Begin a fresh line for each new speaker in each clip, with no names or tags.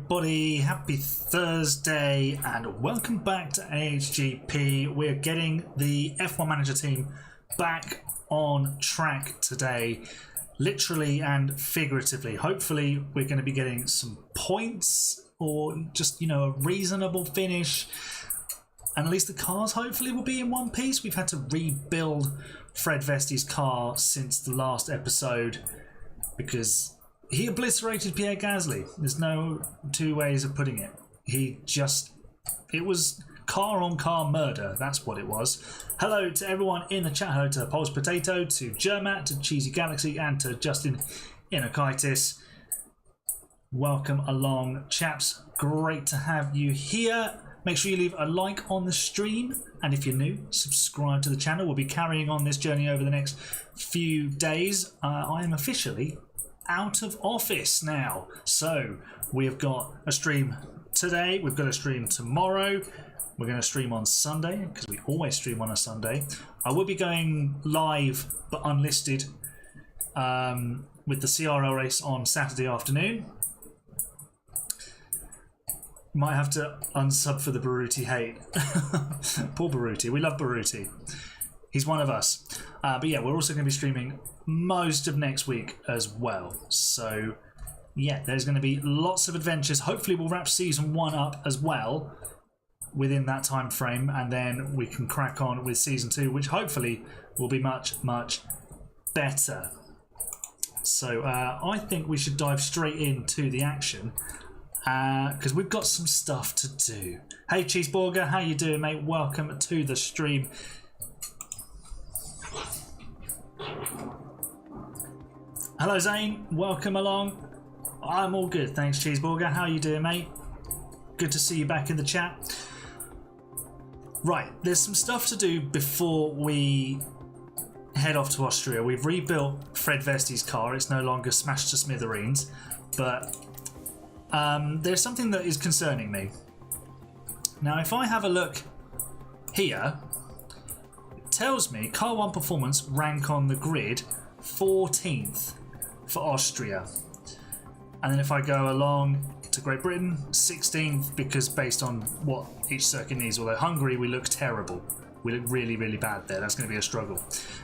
everybody, happy Thursday and welcome back to AHGP. We're getting the F1 Manager team back on track today, literally and figuratively. Hopefully we're going to be getting some points or just, you know, a reasonable finish, and at least the cars hopefully will be in one piece. We've had to rebuild Fred Vesti's car since the last episode because he obliterated Pierre Gasly. There's no two ways of putting it. It was car on car murder. That's what it was. Hello to everyone in the chat. Hello to Pulse Potato, to Germat, to Cheesy Galaxy, and to Justin Inokitis. Welcome along, chaps. Great to have you here. Make sure you leave a like on the stream, and if you're new, subscribe to the channel. We'll be carrying on this journey over the next few days. I am officially out of office now, so we have got a stream today, we've got a stream tomorrow, we're going to stream on Sunday because we always stream on a Sunday. I will be going live but unlisted with the CRL race on Saturday afternoon. Might have to unsub for the Baruti hate. Poor Baruti, we love Baruti, he's one of us. But yeah, we're also going to be streaming most of next week as well. So yeah, there's going to be lots of adventures. Hopefully we'll wrap season 1 up as well within that time frame, and then we can crack on with season 2, which hopefully will be much better. So I think we should dive straight into the action because we've got some stuff to do. Hey Cheeseburger, how you doing, mate? Welcome to the stream. Hello Zane, welcome along. I'm all good, thanks Cheeseburger. How you doing, mate? Good to see you back in the chat. Right, there's some stuff to do before we head off to Austria. We've rebuilt Fred Vesti's car. It's no longer smashed to smithereens, but there's something that is concerning me. Now, if I have a look here, it tells me Car 1 Performance rank on the grid 14th for Austria, and then if I go along to Great Britain, 16th, because based on what each circuit needs. Although Hungary, we look terrible, we look really bad there. That's going to be a struggle.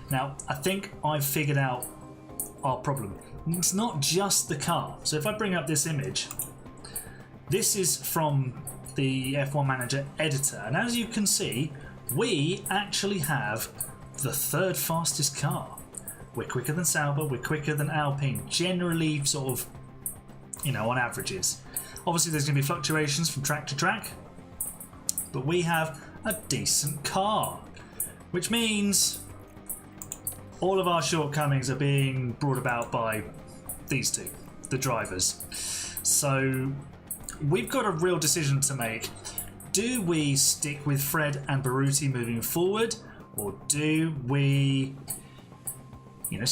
Now I think I've figured out our problem. It's not just the car. So if I bring up this image, this is from the F1 Manager editor, and as you can see, we actually have the 3rd fastest car. We're quicker than Sauber, we're quicker than Alpine, generally sort of, you know, on averages. Obviously there's going to be fluctuations from track to track, but we have a decent car, which means all of our shortcomings are being brought about by these two, the drivers. So we've got a real decision to make. Do we stick with Fred and Baruti moving forward, or do we, you know,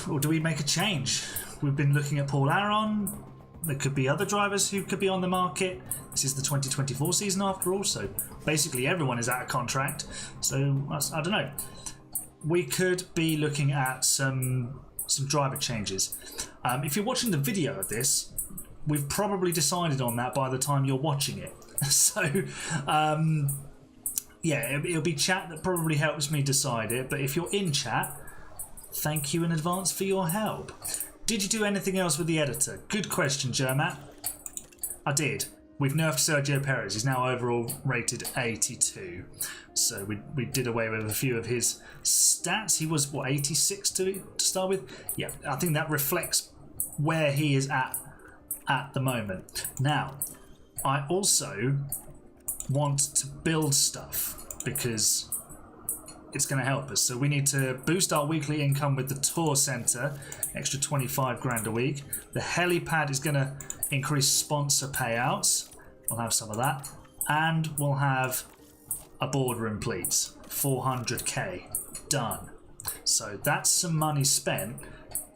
or do we make a change? We've been looking at Paul Aron. There could be other drivers who could be on the market. This is the 2024 season after all, so basically everyone is out of contract. So I don't know. We could be looking at some driver changes. If you're watching the video of this, we've probably decided on that by the time you're watching it. So yeah, it'll be chat that probably helps me decide it. But if you're in chat, thank you in advance for your help. Did you do anything else with the editor? Good question, Germat. I did. We've nerfed Sergio Perez. He's now overall rated 82. So we did away with a few of his stats. He was, what, 86 to start with? Yeah, I think that reflects where he is at the moment. Now, I also want to build stuff because it's going to help us. So we need to boost our weekly income with the tour centre, extra 25 grand a week. The helipad is going to increase sponsor payouts. We'll have some of that. And we'll have a boardroom, please. 400k. Done. So that's some money spent.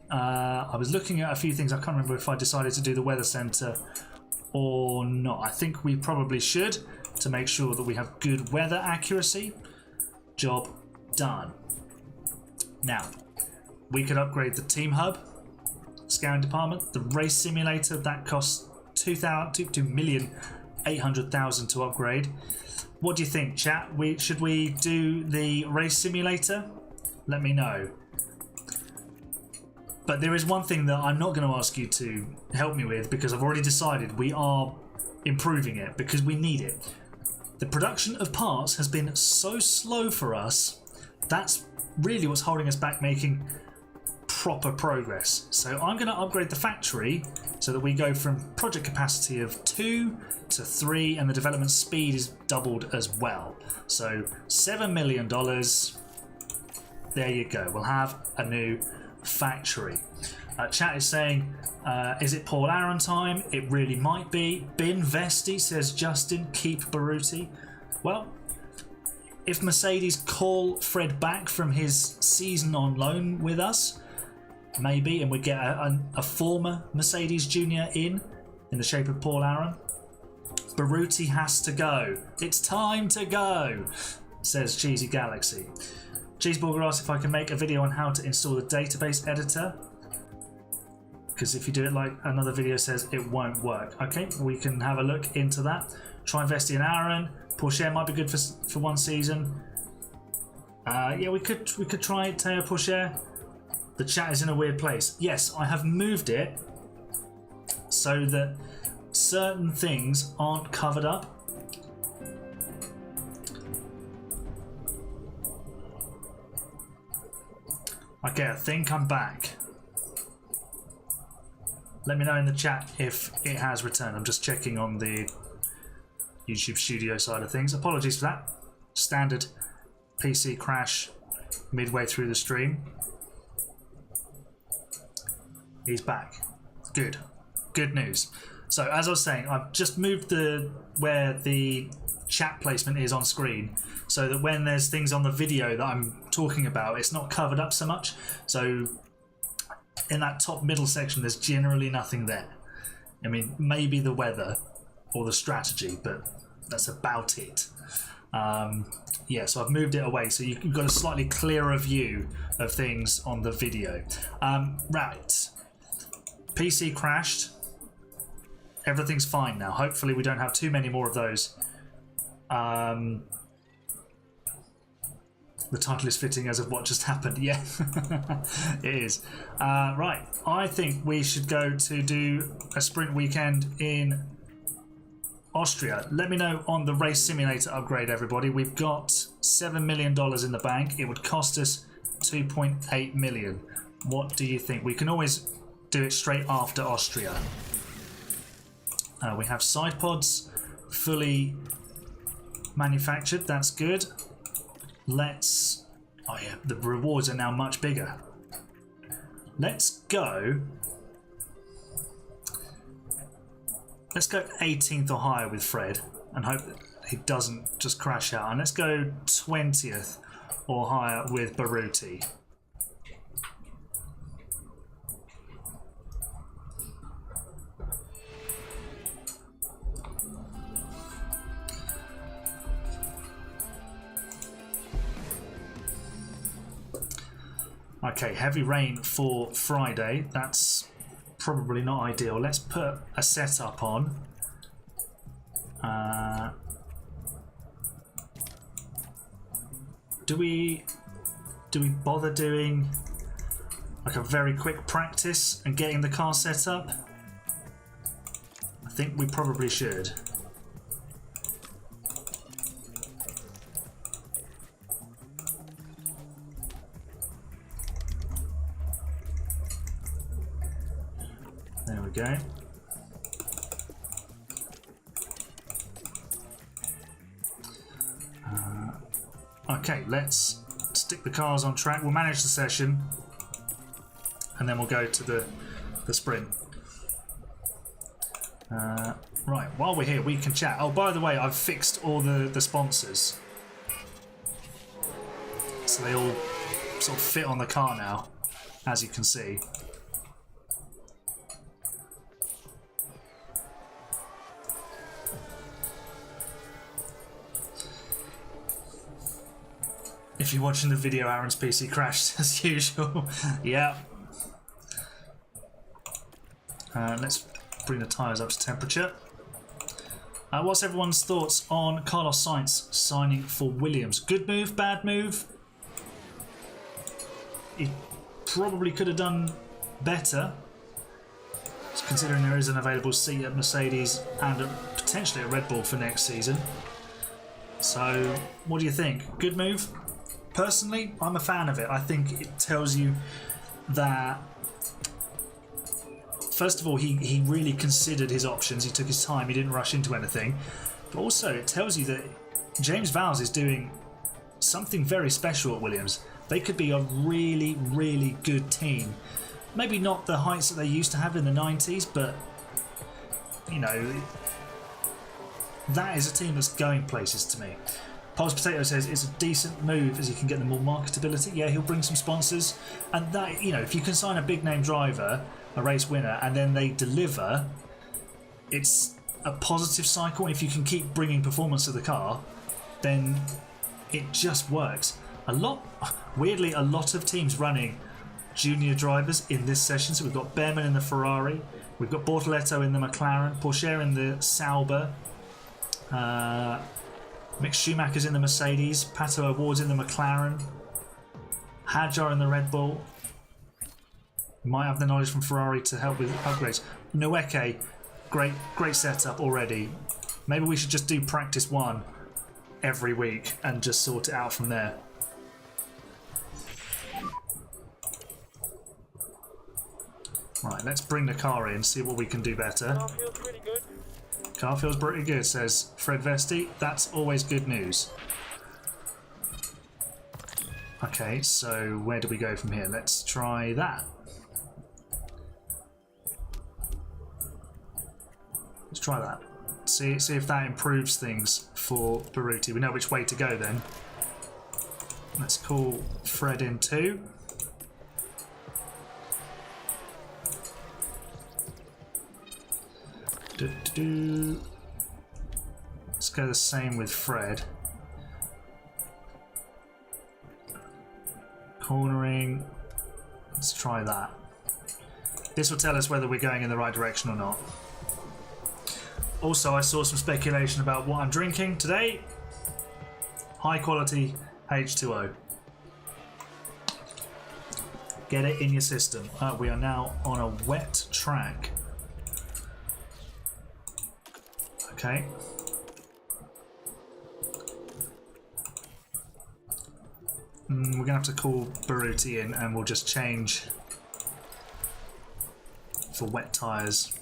I was looking at a few things. I can't remember if I decided to do the weather centre or not. I think we probably should, to make sure that we have good weather accuracy. Job done. Now, we could upgrade the team hub, scouting department, the race simulator, that costs 2,800,000 to upgrade. What do you think, chat? Should we do the race simulator? Let me know. But there is one thing that I'm not going to ask you to help me with, because I've already decided we are improving it because we need it. The production of parts has been so slow for us. That's really what's holding us back making proper progress. So I'm going to upgrade the factory so that we go from project capacity of 2 to 3, and the development speed is doubled as well. So $7 million. There you go. We'll have a new factory. Chat is saying, is it Paul Aaron time? It really might be. Bin Vesti says, Justin, keep Baruti. Well, if Mercedes call Fred back from his season on loan with us, maybe, and we get a former Mercedes Junior in the shape of Paul Aaron. Baruti has to go. It's time to go, says Cheesy Galaxy. Cheeseburger asks if I can make a video on how to install the database editor, because if you do it like another video says, it won't work. Okay, we can have a look into that. Try Investi and Aaron. Porsche might be good for one season. Yeah, we could try Teo Porsche. The chat is in a weird place. Yes, I have moved it so that certain things aren't covered up. Okay, I think I'm back. Let me know in the chat if it has returned. I'm just checking on the YouTube studio side of things. Apologies for that. Standard PC crash midway through the stream. He's back. Good. Good news. So as I was saying, I've just moved where the chat placement is on screen so that when there's things on the video that I'm talking about, it's not covered up so much. So in that top middle section, there's generally nothing there. I mean, maybe the weather or the strategy, but that's about it. Yeah, so I've moved it away so you've got a slightly clearer view of things on the video. Right. PC crashed. Everything's fine now. Hopefully we don't have too many more of those. The title is fitting as of what just happened. Yeah, it is. Right, I think we should go to do a sprint weekend in Austria. Let me know on the race simulator upgrade, everybody. We've got $7 million in the bank. It would cost us 2.8 million. What do you think? We can always do it straight after Austria. We have side pods fully manufactured. That's good. Let's... oh yeah, the rewards are now much bigger. Let's go... let's go 18th or higher with Fred and hope that he doesn't just crash out. And let's go 20th or higher with Baruti. Okay, heavy rain for Friday. That's probably not ideal. Let's put a setup on. Do we bother doing like a very quick practice and getting the car set up? I think we probably should. There we go. Okay, let's stick the cars on track. We'll manage the session and then we'll go to the sprint. Right, while we're here, we can chat. Oh, by the way, I've fixed all the sponsors. So they all sort of fit on the car now, as you can see. If you're watching the video, Aaron's PC crashed as usual. Yeah. Let's bring the tyres up to temperature. What's everyone's thoughts on Carlos Sainz signing for Williams? Good move, bad move? He probably could have done better, considering there is an available seat at Mercedes and potentially at Red Bull for next season. So, what do you think? Good move? Personally, I'm a fan of it. I think it tells you that, first of all, he really considered his options. He took his time. He didn't rush into anything. But also, it tells you that James Vowles is doing something very special at Williams. They could be a really, really good team. Maybe not the heights that they used to have in the 90s, but, you know, that is a team that's going places to me. Pulse Potato says it's a decent move as you can get them more marketability. Yeah, he'll bring some sponsors. And that, you know, if you can sign a big name driver, a race winner, and then they deliver, it's a positive cycle. If you can keep bringing performance to the car, then it just works. Weirdly, a lot of teams running junior drivers in this session. So we've got Behrman in the Ferrari, we've got Bortoletto in the McLaren, Pourchaire in the Sauber, Mick Schumacher's in the Mercedes, Pato O'Ward's in the McLaren, Hadjar in the Red Bull. Might have the knowledge from Ferrari to help with upgrades. Noeke, great setup already. Maybe we should just do practice one every week and just sort it out from there. Right, let's bring the car in, see what we can do better.
Car feels pretty good.
Car feels pretty good, says Fred Vesti. That's always good news. Okay, so where do we go from here? Let's try that. Let's try that. See if that improves things for Baruti. We know which way to go then. Let's call Fred in too. Let's go the same with Fred. Cornering. Let's try that. This will tell us whether we're going in the right direction or not. Also, I saw some speculation about what I'm drinking today. High quality H2O. Get it in your system. We are now on a wet track. Okay. We're going to have to call Baruti in and we'll just change for wet tyres.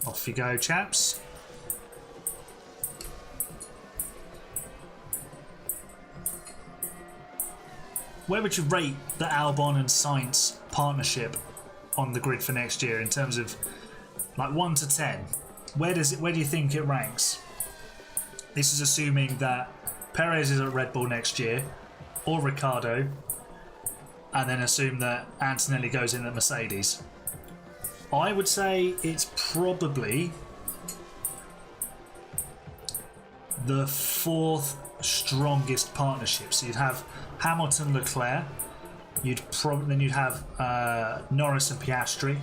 Off you go, chaps. Where would you rate the Albon and Sainz partnership on the grid for next year in terms of like 1 to 10? Where do you think it ranks? This is assuming that Perez is at Red Bull next year, or Ricciardo, and then assume that Antonelli goes in at Mercedes. I would say it's probably the 4th strongest partnership. So you'd have Hamilton, Leclerc. Then you'd have Norris and Piastri.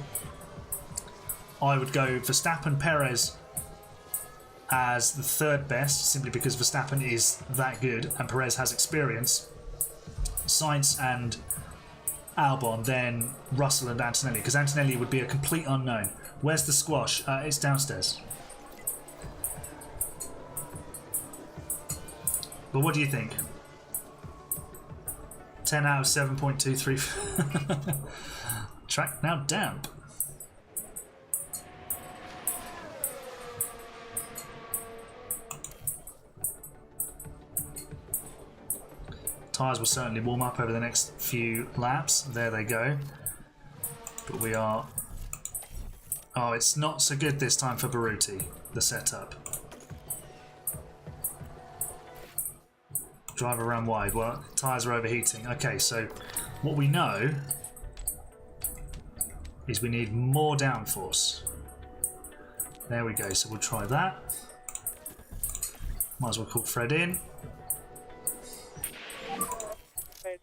I would go Verstappen, Perez as the 3rd best, simply because Verstappen is that good and Perez has experience. Sainz and Albon, then Russell and Antonelli, because Antonelli would be a complete unknown. Where's the squash? It's downstairs. But what do you think? 10 out of 7.23. Track now damp. Tyres will certainly warm up over the next few laps. There they go. But we are... Oh, it's not so good this time for Baruti, the setup. Drive around wide. Well, tyres are overheating. Okay, so what we know is we need more downforce. There we go. So we'll try that. Might as well call Fred in.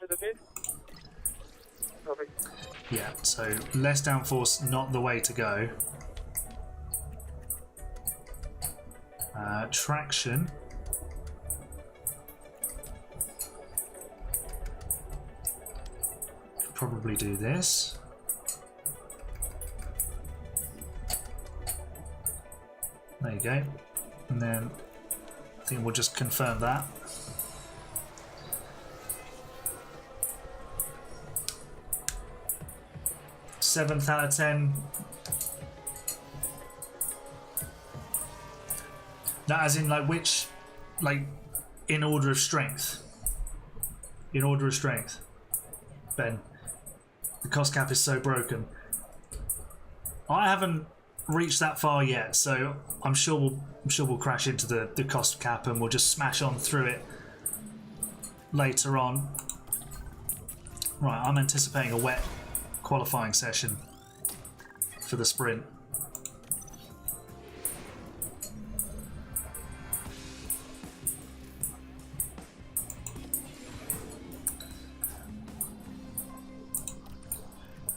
to the mid. Copy.
Yeah, so less downforce, not the way to go. Traction. Could probably do this. There you go. And then I think we'll just confirm that. Seventh out of 10. That as in like which, like in order of strength. In order of strength. Ben, the cost cap is so broken. I haven't reached that far yet, so I'm sure we'll crash into the cost cap and we'll just smash on through it later on. Right, I'm anticipating a wet qualifying session for the sprint.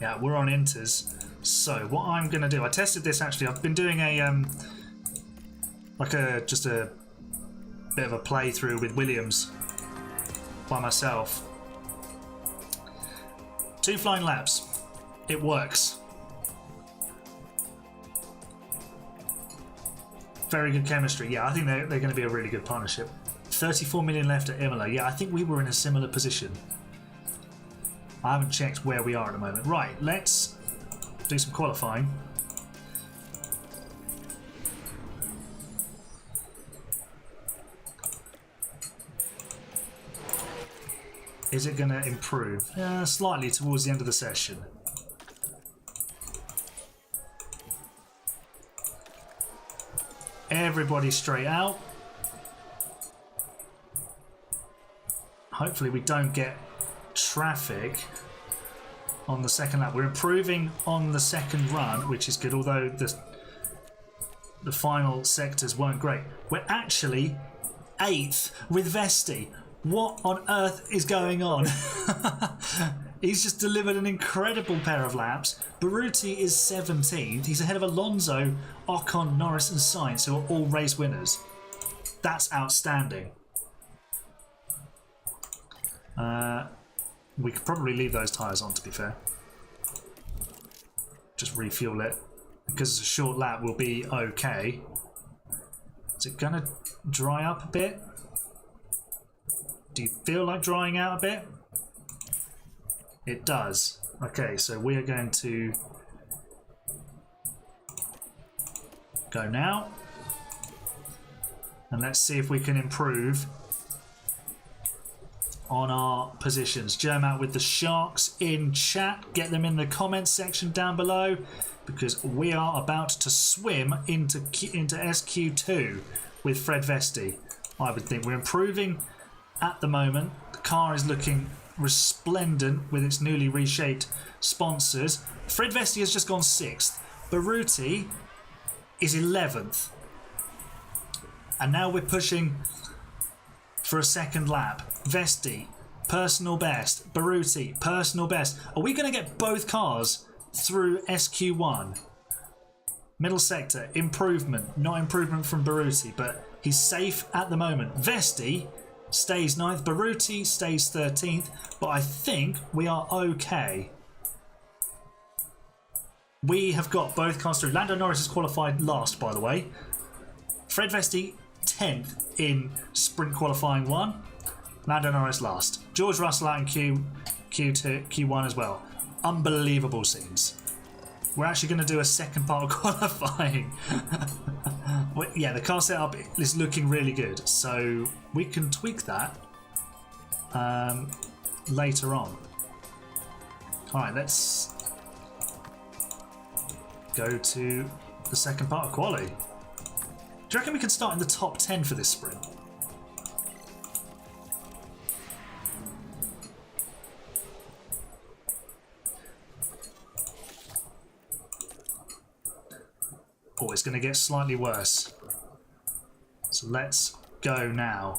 Yeah, we're on inters. So what I'm gonna do, I tested this actually. I've been doing a just a bit of a playthrough with Williams by myself. 2 flying laps. It works. Very good chemistry. Yeah, I think they're going to be a really good partnership. 34 million left at Imola. Yeah, I think we were in a similar position. I haven't checked where we are at the moment. Right, let's do some qualifying. Is it going to improve? Slightly towards the end of the session. Everybody straight out. Hopefully we don't get traffic on the second lap. We're improving on the second run, which is good, although the final sectors weren't great. We're actually 8th with Vesti. What on earth is going on? He's just delivered an incredible pair of laps. Baruti is 17th. He's ahead of Alonso, Ocon, Norris and Sainz, who are all race winners. That's outstanding. We could probably leave those tyres on, to be fair. Just refuel it. Because it's a short lap, we'll be okay. Is it going to dry up a bit? Do you feel like drying out a bit? It does. Okay, so we are going to go now. And let's see if we can improve on our positions. Germ out with the Sharks in chat. Get them in the comments section down below, because we are about to swim into SQ2 with Fred Vesti. I would think we're improving at the moment. The car is looking resplendent with its newly reshaped sponsors. Fred Vesti has just gone 6th. Baruti is 11th. And now we're pushing for a second lap. Vesti, personal best. Baruti, personal best. Are we going to get both cars through SQ1? Middle sector, improvement. Not improvement from Baruti, but he's safe at the moment. Vesti stays 9th. Baruti stays 13th, but I think we are okay. We have got both cars through. Lando Norris is qualified last, by the way. Fred Vesti 10th in sprint qualifying 1. Lando Norris last. George Russell out in Q1 as well. Unbelievable scenes. We're actually going to do a second part of qualifying. Yeah, the car setup is looking really good, so we can tweak that later on. Alright, let's go to the second part of quali. Do you reckon we can start in the top 10 for this sprint? Oh, it's going to get slightly worse. So let's go now.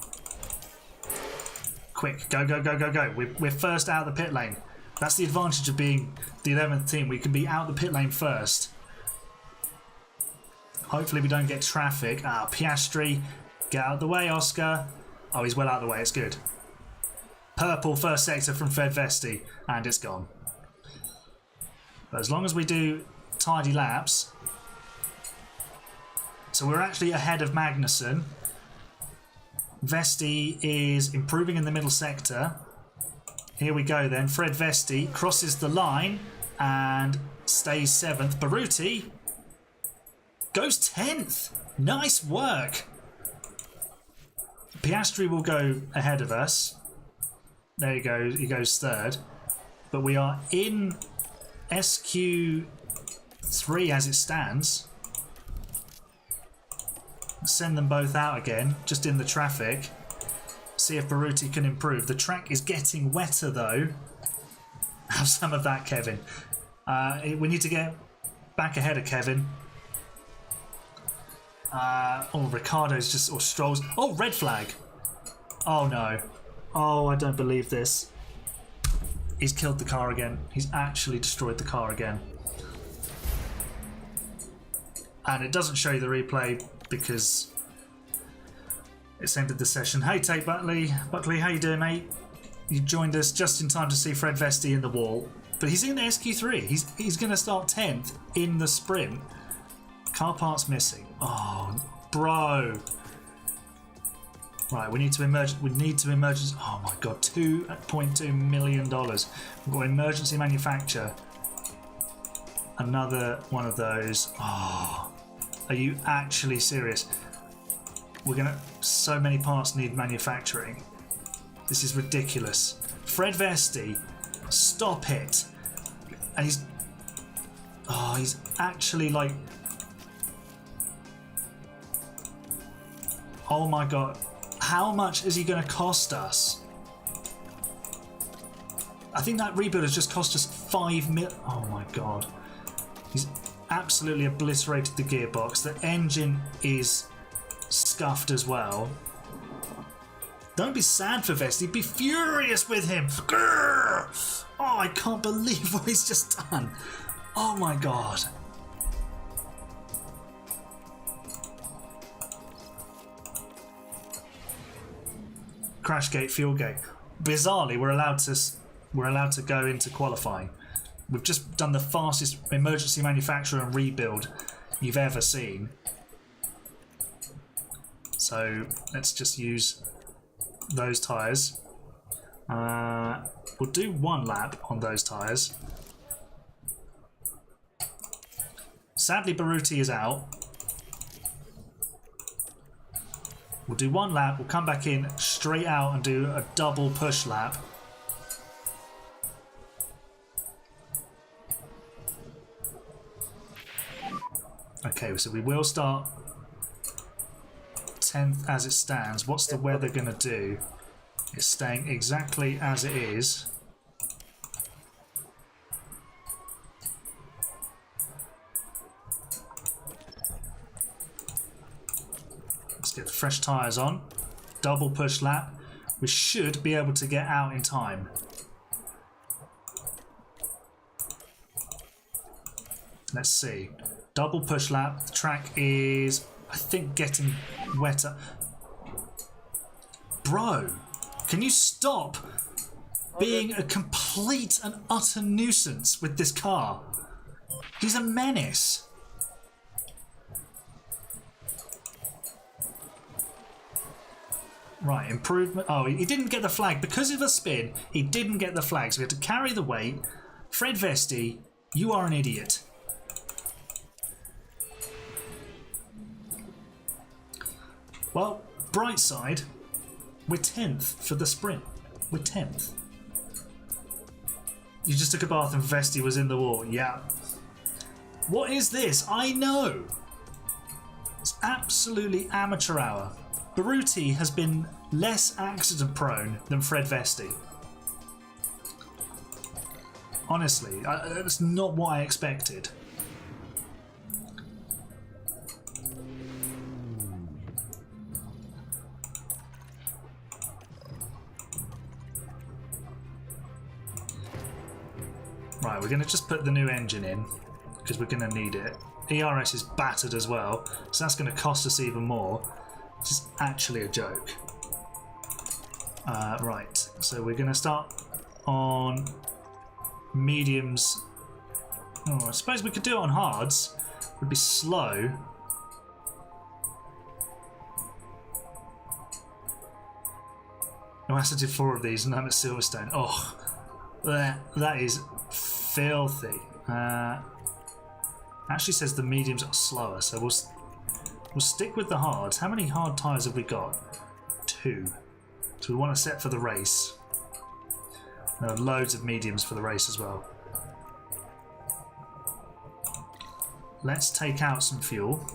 Quick, go, go, go, go, go. We're first out of the pit lane. That's the advantage of being the 11th team. We can be out the pit lane first. Hopefully we don't get traffic. Ah, Piastri, get out of the way, Oscar. Oh, he's well out of the way. It's good. Purple first sector from Fred Vesti, and it's gone. But as long as we do tidy laps... So we're actually ahead of Magnussen. Vesti is improving in the middle sector. Here we go then. Fred Vesti crosses the line and stays 7th. Baruti goes 10th. Nice work. Piastri will go ahead of us. There he goes. He goes 3rd. But we are in SQ3 as it stands. Send them both out again, just in the traffic. See if Baruti can improve. The track is getting wetter though. Have some of that, Kevin. We need to get back ahead of Kevin. Oh, Ricardo's just... or Stroll's... Oh, red flag. Oh no. Oh, I don't believe this. He's killed the car again. He's actually destroyed the car again. And it doesn't show you the replay because it's ended the session. Hey, Tate Buckley. Buckley, how you doing, mate? You joined us just in time to see Fred Vesti in the wall. But he's in SQ3. He's going to start 10th in the sprint. Car parts missing. Oh, bro. Right, we need to emergency. Oh my god, $2.2 million. We've got emergency manufacture. Another one of those. Oh, are you actually serious? We're gonna. So many parts need manufacturing. This is ridiculous. Fred Vesti, stop it. And he's. Oh, he's actually like. Oh my god. How much is he going to cost us? I think that rebuild has just cost us 5 mil. Oh my god. He's absolutely obliterated the gearbox. The engine is scuffed as well. Don't be sad for Vesti. Be furious with him. Grrr! Oh, I can't believe what he's just done. Oh my god. Crash gate, fuel gate. Bizarrely, we're allowed to go into qualifying. We've just done the fastest emergency manufacture and rebuild you've ever seen. So let's just use those tyres. We'll do 1 lap on those tyres. Sadly, Baruti is out. We'll do 1 lap, we'll come back in straight out and do a double push lap. Okay, so we will start 10th as it stands. What's the weather going to do? It's staying exactly as it is. Let's get fresh tyres on. Double push lap. We should be able to get out in time. Let's see. Double push lap. The track is, I think, getting wetter. Bro, can you stop being a complete and utter nuisance with this car? He's a menace. Right, improvement. Oh, he didn't get the flag. Because of a spin, he didn't get the flag. So we had to carry the weight. Fred Vesti, you are an idiot. Well, bright side, we're 10th for the sprint. We're 10th. You just took a bath and Vesti was in the wall. Yeah. What is this? I know. It's absolutely amateur hour. Baruti has been less accident prone than Fred Vesti. Honestly, that's not what I expected. Right, we're going to just put the new engine in because we're going to need it. ERS is battered as well, so that's going to cost us even more. This is actually a joke. Right, so we're going to start on mediums. Oh, I suppose we could do it on hards. It would be slow. No, I have to do 4 of these and I'm at Silverstone. Oh, that is filthy. Actually says the mediums are slower, so we'll stick with the hards. How many hard tyres have we got? 2. So we want a set for the race. There are loads of mediums for the race as well. Let's take out some fuel.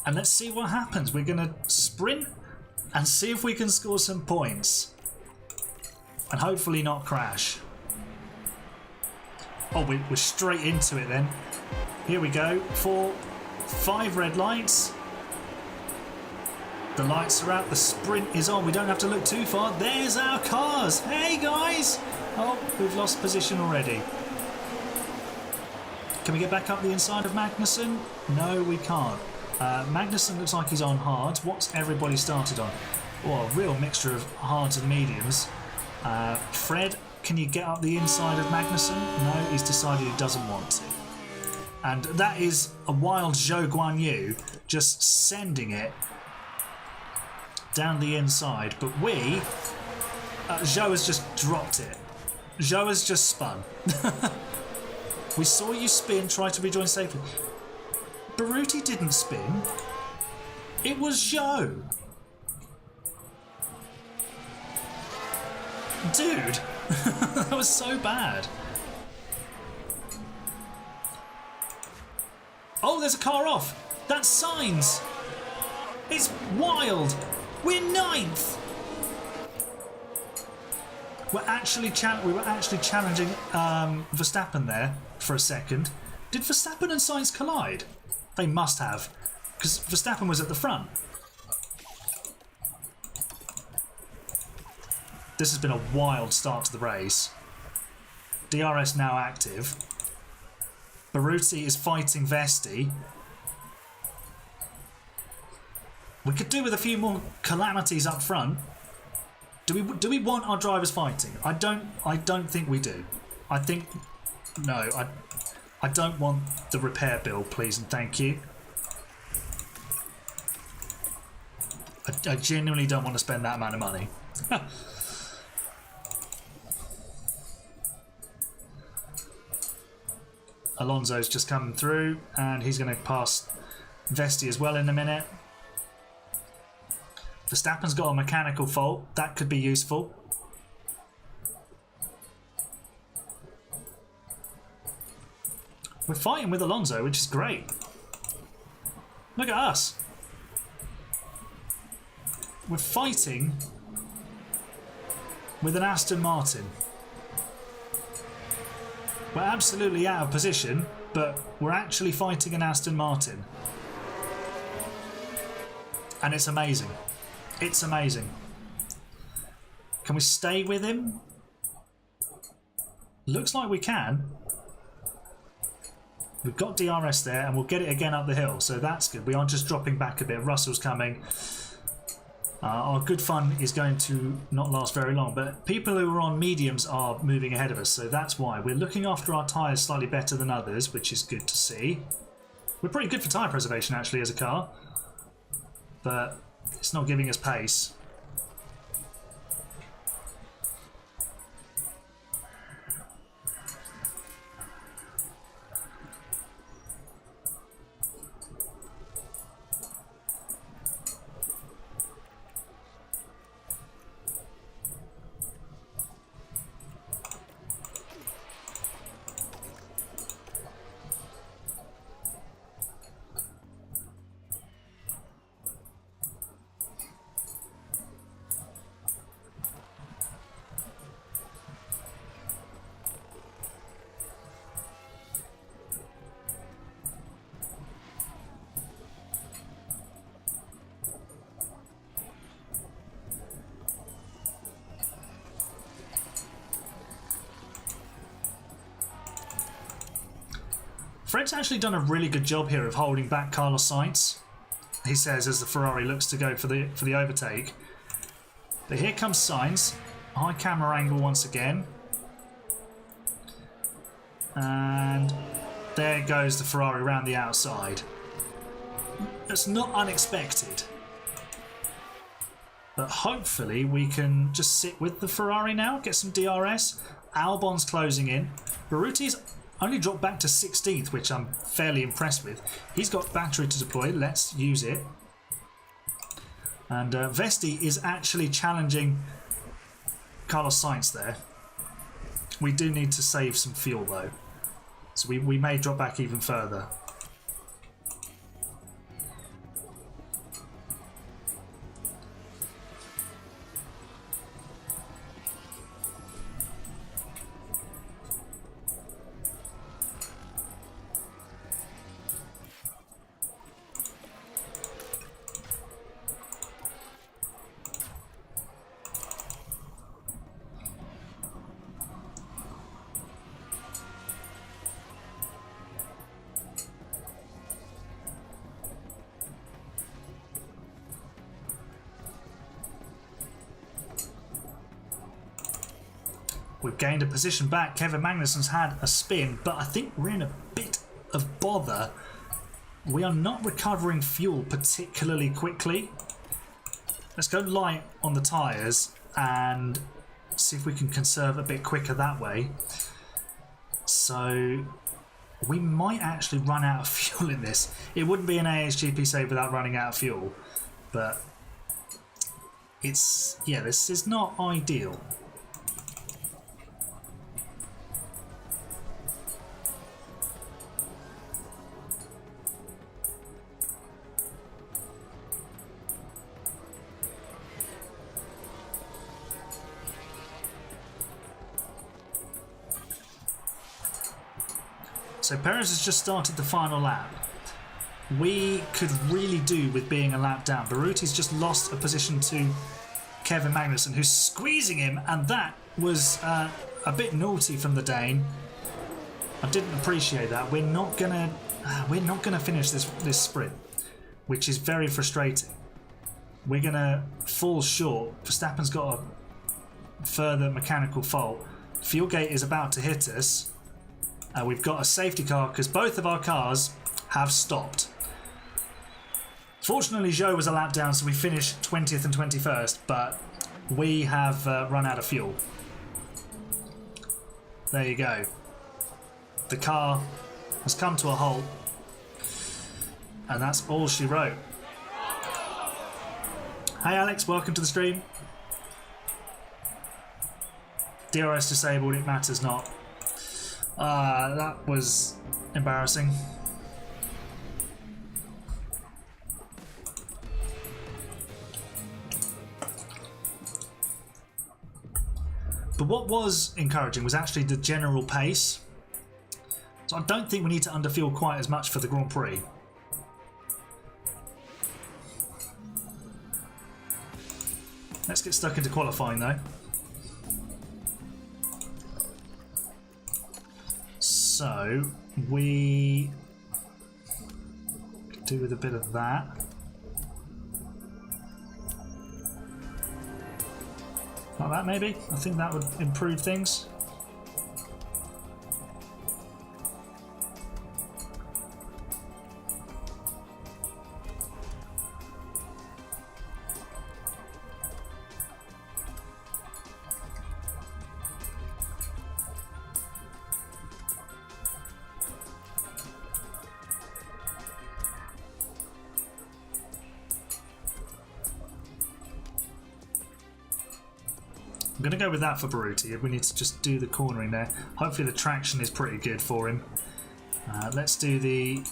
And let's see what happens. We're going to sprint and see if we can score some points. And hopefully not crash. Oh, we're straight into it then. Here we go. 4, 5 red lights. The lights are out. The sprint is on. We don't have to look too far. There's our cars. Hey, guys. Oh, we've lost position already. Can we get back up the inside of Magnussen? No, we can't. Magnussen looks like he's on hards. What's everybody started on? Oh, a real mixture of hards and mediums. Fred, can you get up the inside of Magnussen? No, he's decided he doesn't want to. And that is a wild Zhou Guanyu just sending it down the inside. But Zhou has just dropped it. Zhou has just spun. We saw you spin, try to rejoin safely. Baruti didn't spin. It was Zhou. Dude, that was so bad. Oh, there's a car off. That's Sainz. It's wild. We're 9th. We were actually challenging Verstappen there for a second. Did Verstappen and Sainz collide? They must have, because Verstappen was at the front. This has been a wild start to the race. DRS now active. Baruti is fighting Vesti. We could do with a few more calamities up front. Do we want our drivers fighting? I don't think we do. I don't want the repair bill, please and thank you. I genuinely don't want to spend that amount of money. Alonso's just coming through and he's going to pass Vesti as well in a minute. Verstappen's got a mechanical fault. That could be useful. We're fighting with Alonso, which is great. Look at us. We're fighting with an Aston Martin. We're absolutely out of position, but we're actually fighting an Aston Martin. And it's amazing. It's amazing. Can we stay with him? Looks like we can. We've got DRS there and we'll get it again up the hill, so that's good. We aren't just dropping back a bit. Russell's coming. Our good fun is going to not last very long, but people who are on mediums are moving ahead of us, so that's why. We're looking after our tyres slightly better than others, which is good to see. We're pretty good for tyre preservation actually as a car, but it's not giving us pace. Fred's actually done a really good job here of holding back Carlos Sainz, he says, as the Ferrari looks to go for the overtake. But here comes Sainz. High camera angle once again. And there goes the Ferrari around the outside. It's not unexpected. But hopefully we can just sit with the Ferrari now, get some DRS. Albon's closing in. Berruti's only dropped back to 16th, which I'm fairly impressed with. He's got battery to deploy. Let's use it. And Vesti is actually challenging Carlos Sainz there. We do need to save some fuel though. So we may drop back even further. We've gained a position back. Kevin Magnussen's had a spin, but I think we're in a bit of bother. We are not recovering fuel particularly quickly. Let's go light on the tyres and see if we can conserve a bit quicker that way. So we might actually run out of fuel in this. It wouldn't be an AHGP save without running out of fuel, but it's, yeah, this is not ideal. So Perez has just started the final lap. We could really do with being a lap down. Berruti's just lost a position to Kevin Magnussen, who's squeezing him, and that was a bit naughty from the Dane. I didn't appreciate that. We're not gonna finish this sprint, which is very frustrating. We're gonna fall short. Verstappen's got a further mechanical fault. Fuelgate is about to hit us. We've got a safety car because both of our cars have stopped. Fortunately, Zhou was a lap down, so we finished 20th and 21st, but we have run out of fuel. There you go. The car has come to a halt, and that's all she wrote. Hey Alex, welcome to the stream. DRS disabled, it matters not. That was embarrassing. But what was encouraging was actually the general pace. So I don't think we need to underfuel quite as much for the Grand Prix. Let's get stuck into qualifying though. So we could do with a bit of that. Like that maybe? I think that would improve things. I'm going to go with that for Berruti. We need to just do the cornering there. Hopefully the traction is pretty good for him. Let's do the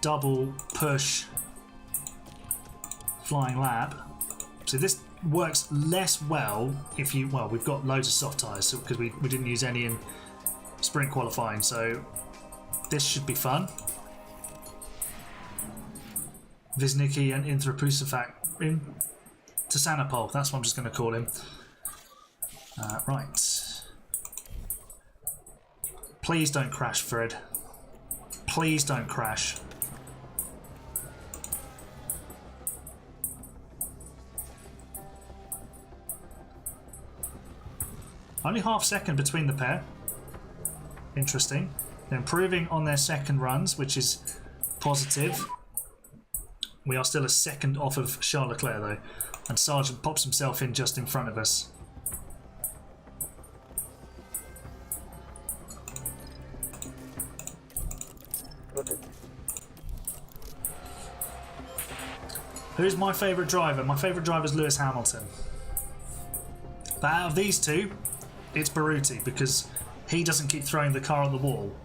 double push flying lap. So this works less well if you... Well, we've got loads of soft tyres because we didn't use any in sprint qualifying. So this should be fun. Wisnicki and Intrapusafak in to Sanapol. That's what I'm just going to call him. Right. Please don't crash, Fred. Please don't crash. Only half second between the pair. Interesting. They're improving on their second runs, which is positive. We are still a second off of Charles Leclerc though, and Sargent pops himself in just in front of us. Who's my favourite driver? My favourite driver is Lewis Hamilton. But out of these two, it's Baruti because he doesn't keep throwing the car on the wall.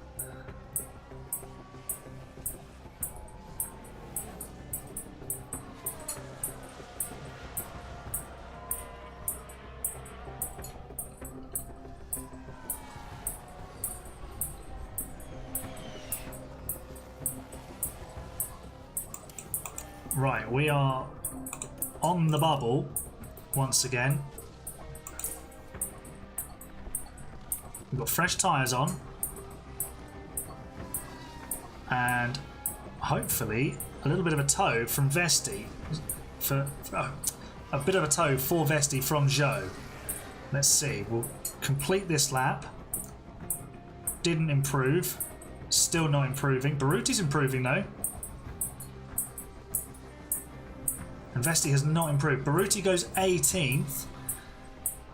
Right, we are on the bubble once again. We've got fresh tyres on. And hopefully a little bit of a tow from Vesti. A bit of a tow for Vesti from Zhou. Let's see, we'll complete this lap. Didn't improve. Still not improving. Baruti's improving though. And Vesti has not improved. Baruti goes 18th.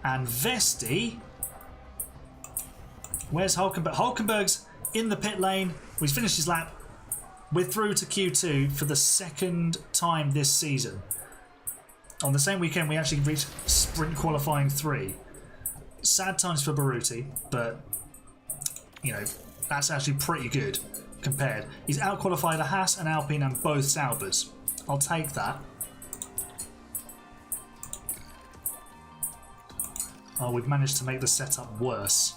And Vesti... Where's Hulkenberg? Hulkenberg's in the pit lane. He's finished his lap. We're through to Q2 for the second time this season. On the same weekend, we actually reached sprint qualifying 3. Sad times for Baruti, but, you know, that's actually pretty good compared. He's out-qualified a Haas, an Alpine, and both Saubers. I'll take that. Oh, we've managed to make the setup worse.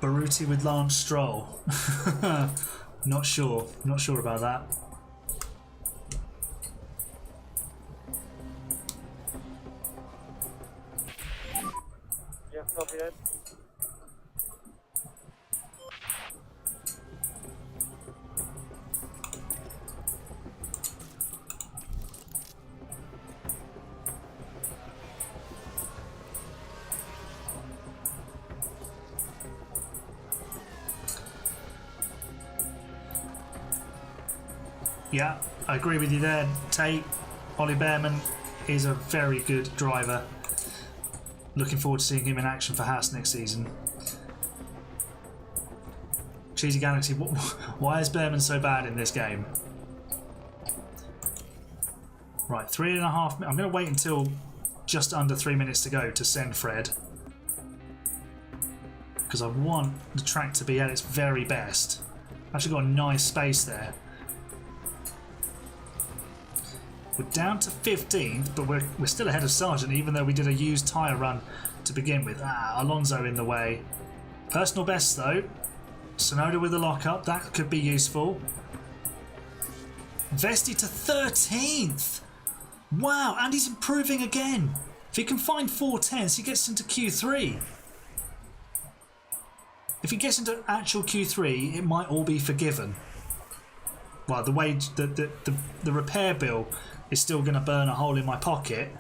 Baruti with Lance Stroll. Not sure about that.
Yeah, copy that.
Yeah, I agree with you there, Tate. Ollie Behrman is a very good driver. Looking forward to seeing him in action for Haas next season. Cheesy Galaxy, why is Behrman so bad in this game? Right, 3.5. I'm going to wait until just under 3 minutes to go to send Fred. Because I want the track to be at its very best. Actually got a nice space there. We're down to 15th, but we're still ahead of Sargent, even though we did a used tyre run to begin with. Alonso in the way. Personal best though. Sonoda with the lockup, that could be useful. Vesti to 13th! Wow, and he's improving again. If he can find 410s, he gets into Q3. If he gets into actual Q3, it might all be forgiven. Well, the wage, the repair bill is still going to burn a hole in my pocket.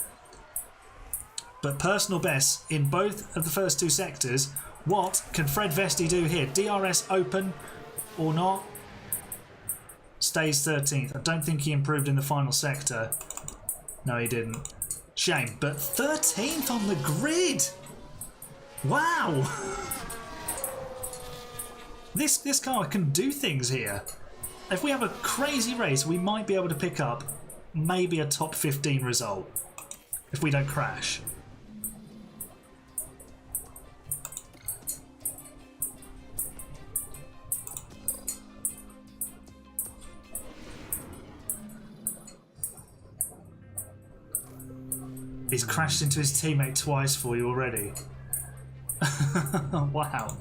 But personal best in both of the first two sectors. What can Fred Vesti do here? DRS open or not? Stays 13th. I don't think he improved in the final sector. No, he didn't. Shame. But 13th on the grid. Wow. This car can do things here. If we have a crazy race, we might be able to pick up maybe a top 15 result if we don't crash. He's crashed into his teammate twice for you already. Wow.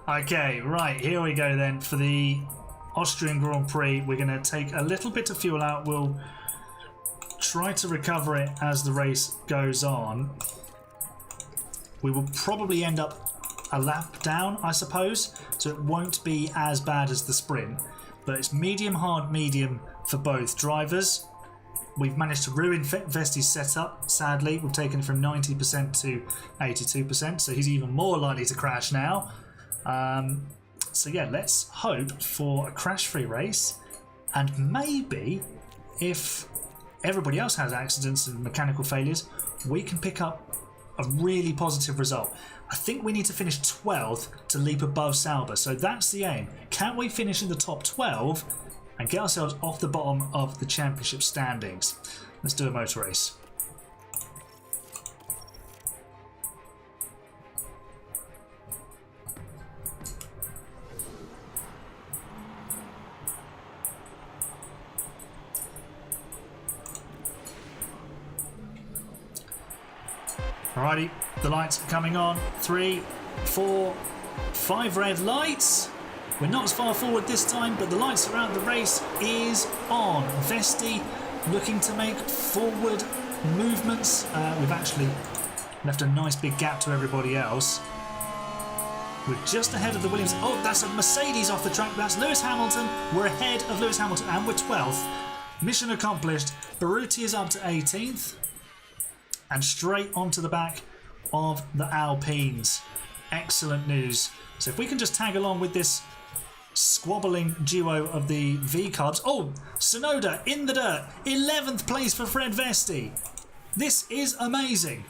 Okay, right, here we go then for the Austrian Grand Prix. We're going to take a little bit of fuel out. We'll try to recover it as the race goes on. We will probably end up a lap down, I suppose, so it won't be as bad as the sprint. But it's medium, hard, medium for both drivers. We've managed to ruin Vesti's setup, sadly. We've taken it from 90% to 82%, so he's even more likely to crash now. So yeah, let's hope for a crash-free race, and maybe if everybody else has accidents and mechanical failures, we can pick up a really positive result. I think we need to finish 12th to leap above Sauber, so that's the aim. Can we finish in the top 12 and get ourselves off the bottom of the championship standings? Let's do a motor race. Alrighty, the lights are coming on. 3, 4, 5 red lights. We're not as far forward this time, but the lights around the race is on. Vesti looking to make forward movements. We've actually left a nice big gap to everybody else. We're just ahead of the Williams. Oh, that's a Mercedes off the track. That's Lewis Hamilton. We're ahead of Lewis Hamilton and we're 12th. Mission accomplished. Baruti is up to 18th. And straight onto the back of the Alpines. Excellent news. So if we can just tag along with this squabbling duo of the V-Cubs. Oh, Tsunoda in the dirt. 11th place for Fred Vesti. This is amazing.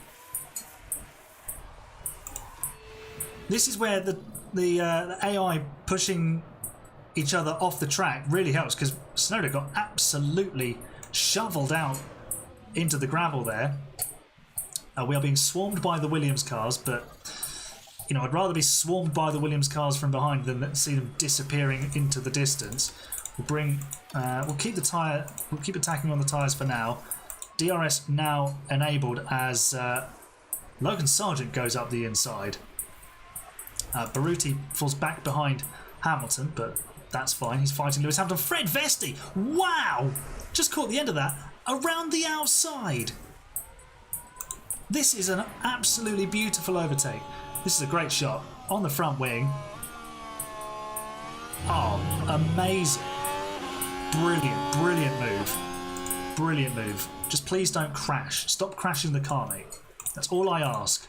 This is where the AI pushing each other off the track really helps, because Tsunoda got absolutely shoveled out into the gravel there. We are being swarmed by the Williams cars, but you know, I'd rather be swarmed by the Williams cars from behind than see them disappearing into the distance. We'll keep attacking on the tyres for now. DRS now enabled as Logan Sargent goes up the inside. Baruti falls back behind Hamilton, but that's fine. He's fighting Lewis Hamilton. Fred Vesti, wow! Just caught the end of that around the outside. This is an absolutely beautiful overtake. This is a great shot on the front wing. Oh, amazing. Brilliant, brilliant move. Brilliant move. Just please don't crash. Stop crashing the car, mate. That's all I ask.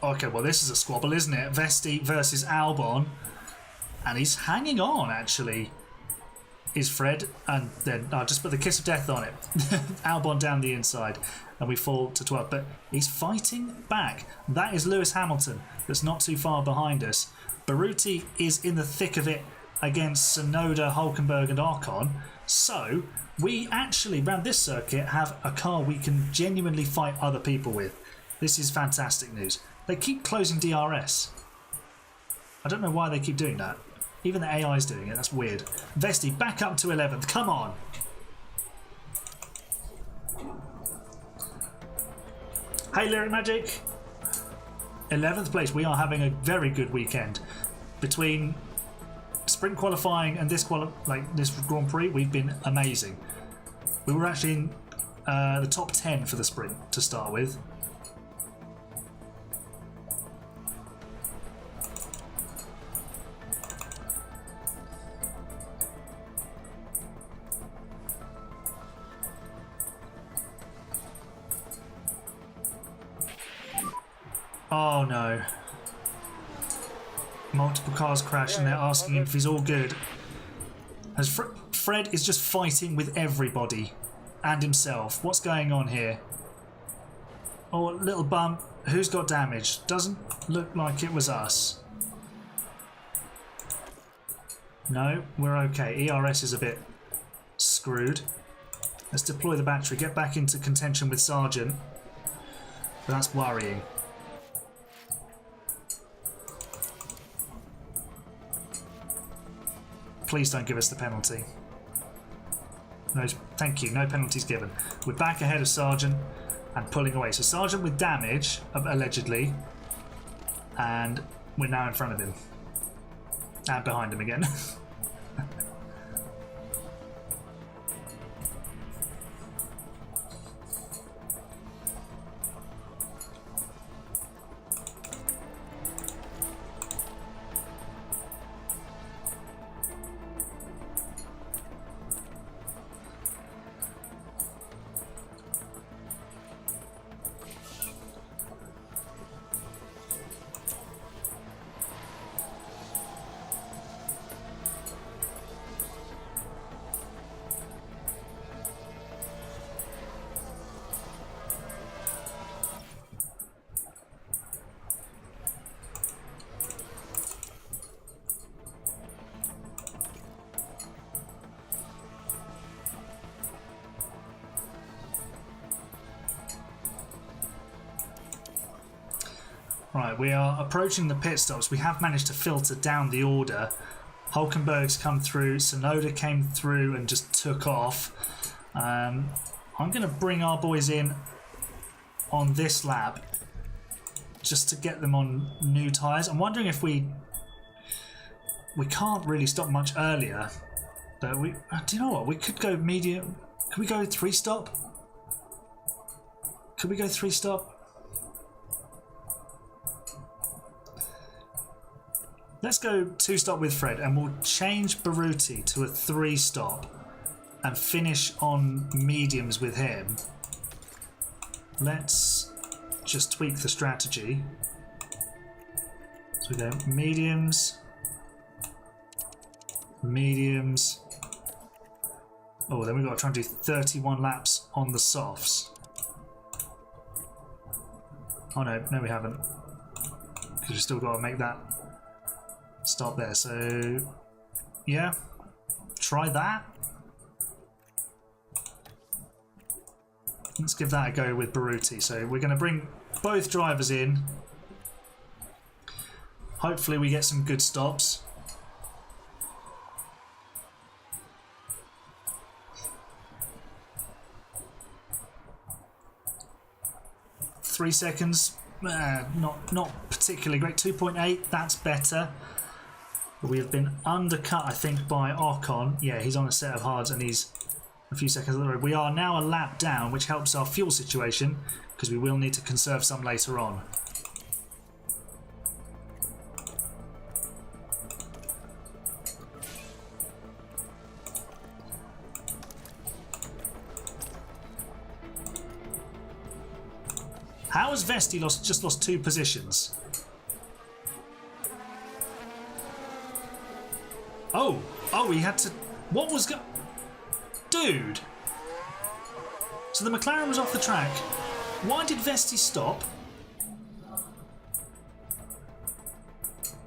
Okay, well this is a squabble, isn't it? Vesti versus Albon. And he's hanging on, actually, is Fred. And then I'll just put the kiss of death on it. Albon down the inside. And we fall to 12. But he's fighting back. That is Lewis Hamilton. That's not too far behind us. Baruti is in the thick of it against Tsunoda, Hulkenberg and Ocon. So we actually, around this circuit, have a car we can genuinely fight other people with. This is fantastic news. They keep closing DRS. I don't know why they keep doing that. Even the AI is doing it. That's weird. Vesti back up to 11th. Come on. Hey, Lyric Magic. 11th place. We are having a very good weekend. between sprint qualifying and this this Grand Prix, we've been amazing. We were actually in the top 10 for the sprint to start with. Oh no. Multiple cars crash and they're asking him if he's all good. As Fred is just fighting with everybody and himself. What's going on here? Oh, little bump. Who's got damage? Doesn't look like it was us. No, we're okay. ERS is a bit screwed. Let's deploy the battery, get back into contention with Sargent. But that's worrying. Please don't give us the penalty. No, thank you. No penalties given. We're back ahead of Sargent and pulling away. So Sargent with damage, allegedly, and we're now in front of him. And behind him again. Right, we are approaching the pit stops. We have managed to filter down the order. Hulkenberg's come through, Sonoda came through and just took off. I'm going to bring our boys in on this lap just to get them on new tyres. I'm wondering if we can't really stop much earlier, but do you know what? We could go medium. Could we go 3-stop? Could we go 3-stop? Let's go 2-stop with Fred and we'll change Baruti to a 3-stop and finish on mediums with him. Let's just tweak the strategy. So we go mediums, mediums. Oh, then we've got to try and do 31 laps on the softs. Oh no, we haven't. Because we've still got to make that stop there. So yeah, try that. Let's give that a go with Baruti. So we're going to bring both drivers in. Hopefully we get some good stops. Three seconds, not particularly great. 2.8, that's better. We have been undercut, I think, by Ocon. Yeah, he's on a set of hards and he's a few seconds on the road. We are now a lap down, which helps our fuel situation because we will need to conserve some later on. How has Vesti just lost 2 positions? Oh, he had to... What was go... Dude! So the McLaren was off the track. Why did Vesti stop?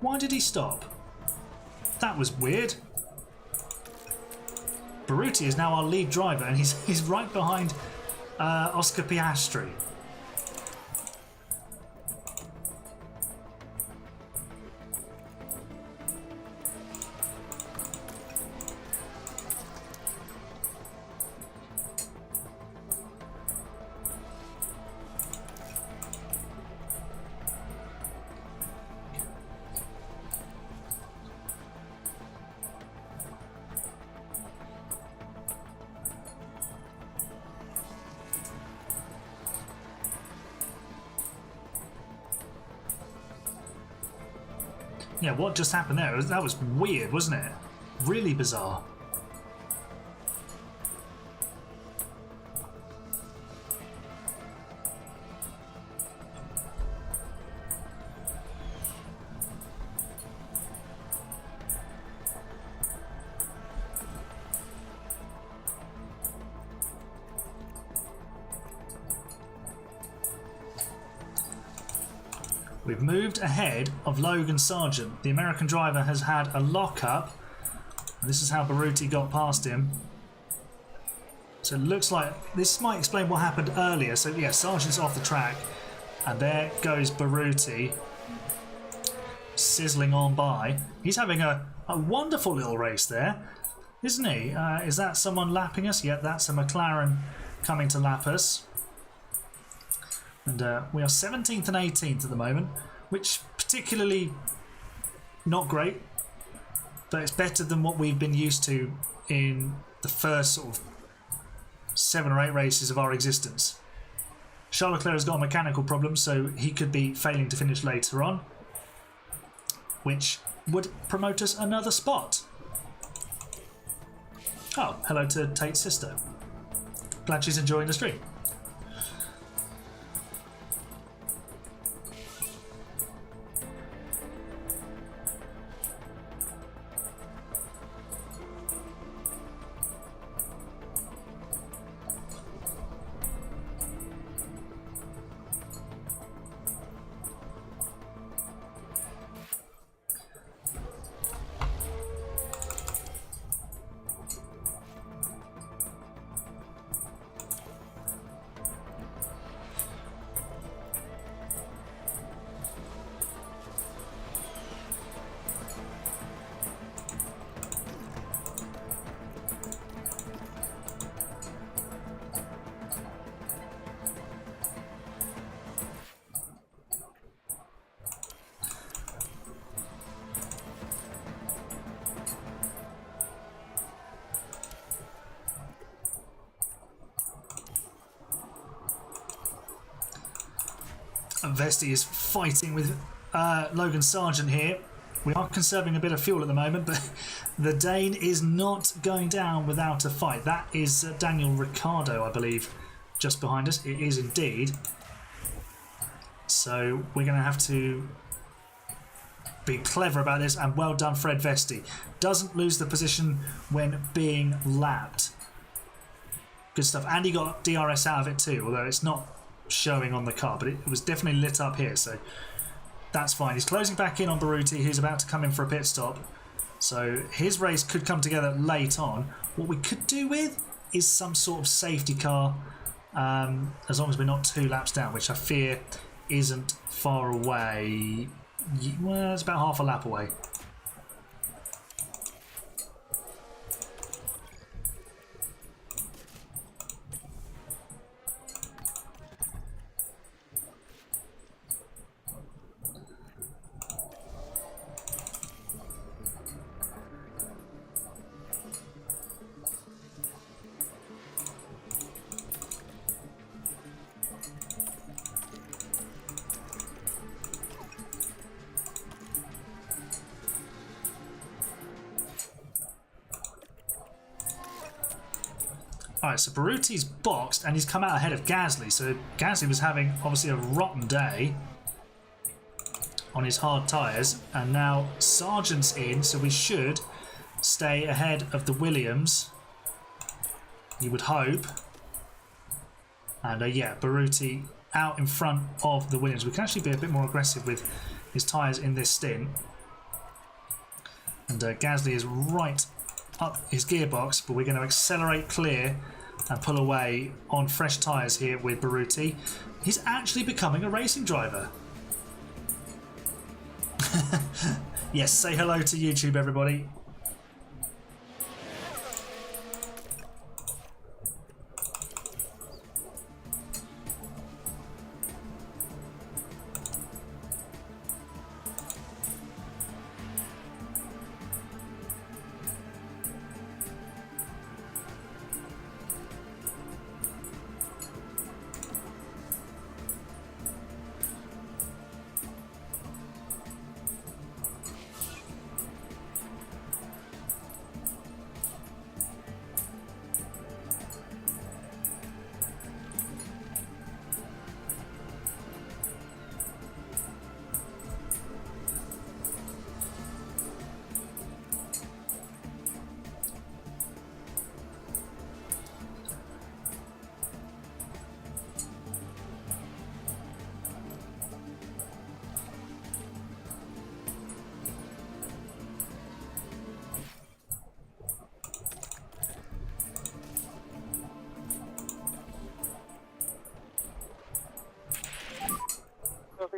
Why did he stop? That was weird. Baruti is now our lead driver and he's right behind Oscar Piastri. Yeah, what just happened there? That was weird, wasn't it? Really bizarre. We've moved ahead of Logan Sargent. The American driver has had a lockup. This is how Baruti got past him. So it looks like this might explain what happened earlier. So yeah, Sargent's off the track. And there goes Baruti sizzling on by. He's having a wonderful little race there, isn't he? Is that someone lapping us? Yep, that's a McLaren coming to lap us. And we are 17th and 18th at the moment, which particularly not great, but it's better than what we've been used to in the first sort of 7 or 8 races of our existence. Charles Leclerc has got a mechanical problem, so he could be failing to finish later on, which would promote us another spot. Oh, hello to Tate's sister. Glad she's enjoying the stream. Vesti is fighting with Logan Sargent here. We are conserving a bit of fuel at the moment, but the Dane is not going down without a fight. That is Daniel Ricciardo, I believe, just behind us. It is indeed. So we're going to have to be clever about this, and well done Fred Vesti. Doesn't lose the position when being lapped. Good stuff. And he got DRS out of it too, although it's not showing on the car, but it was definitely lit up here, so that's fine. He's closing back in on Baruti, who's about to come in for a pit stop, so his race could come together late on. What we could do with is some sort of safety car, as long as we're not 2 laps down, which I fear isn't far away. Well, it's about half a lap away. Alright, so Baruti's boxed and he's come out ahead of Gasly. So Gasly was having obviously a rotten day on his hard tyres, and now Sargent's in, so we should stay ahead of the Williams, you would hope. And yeah, Baruti out in front of the Williams. We can actually be a bit more aggressive with his tyres in this stint. And Gasly is right up his gearbox, but we're going to accelerate clear and pull away on fresh tyres here with Baruti. He's actually becoming a racing driver. Yes, say hello to YouTube, everybody.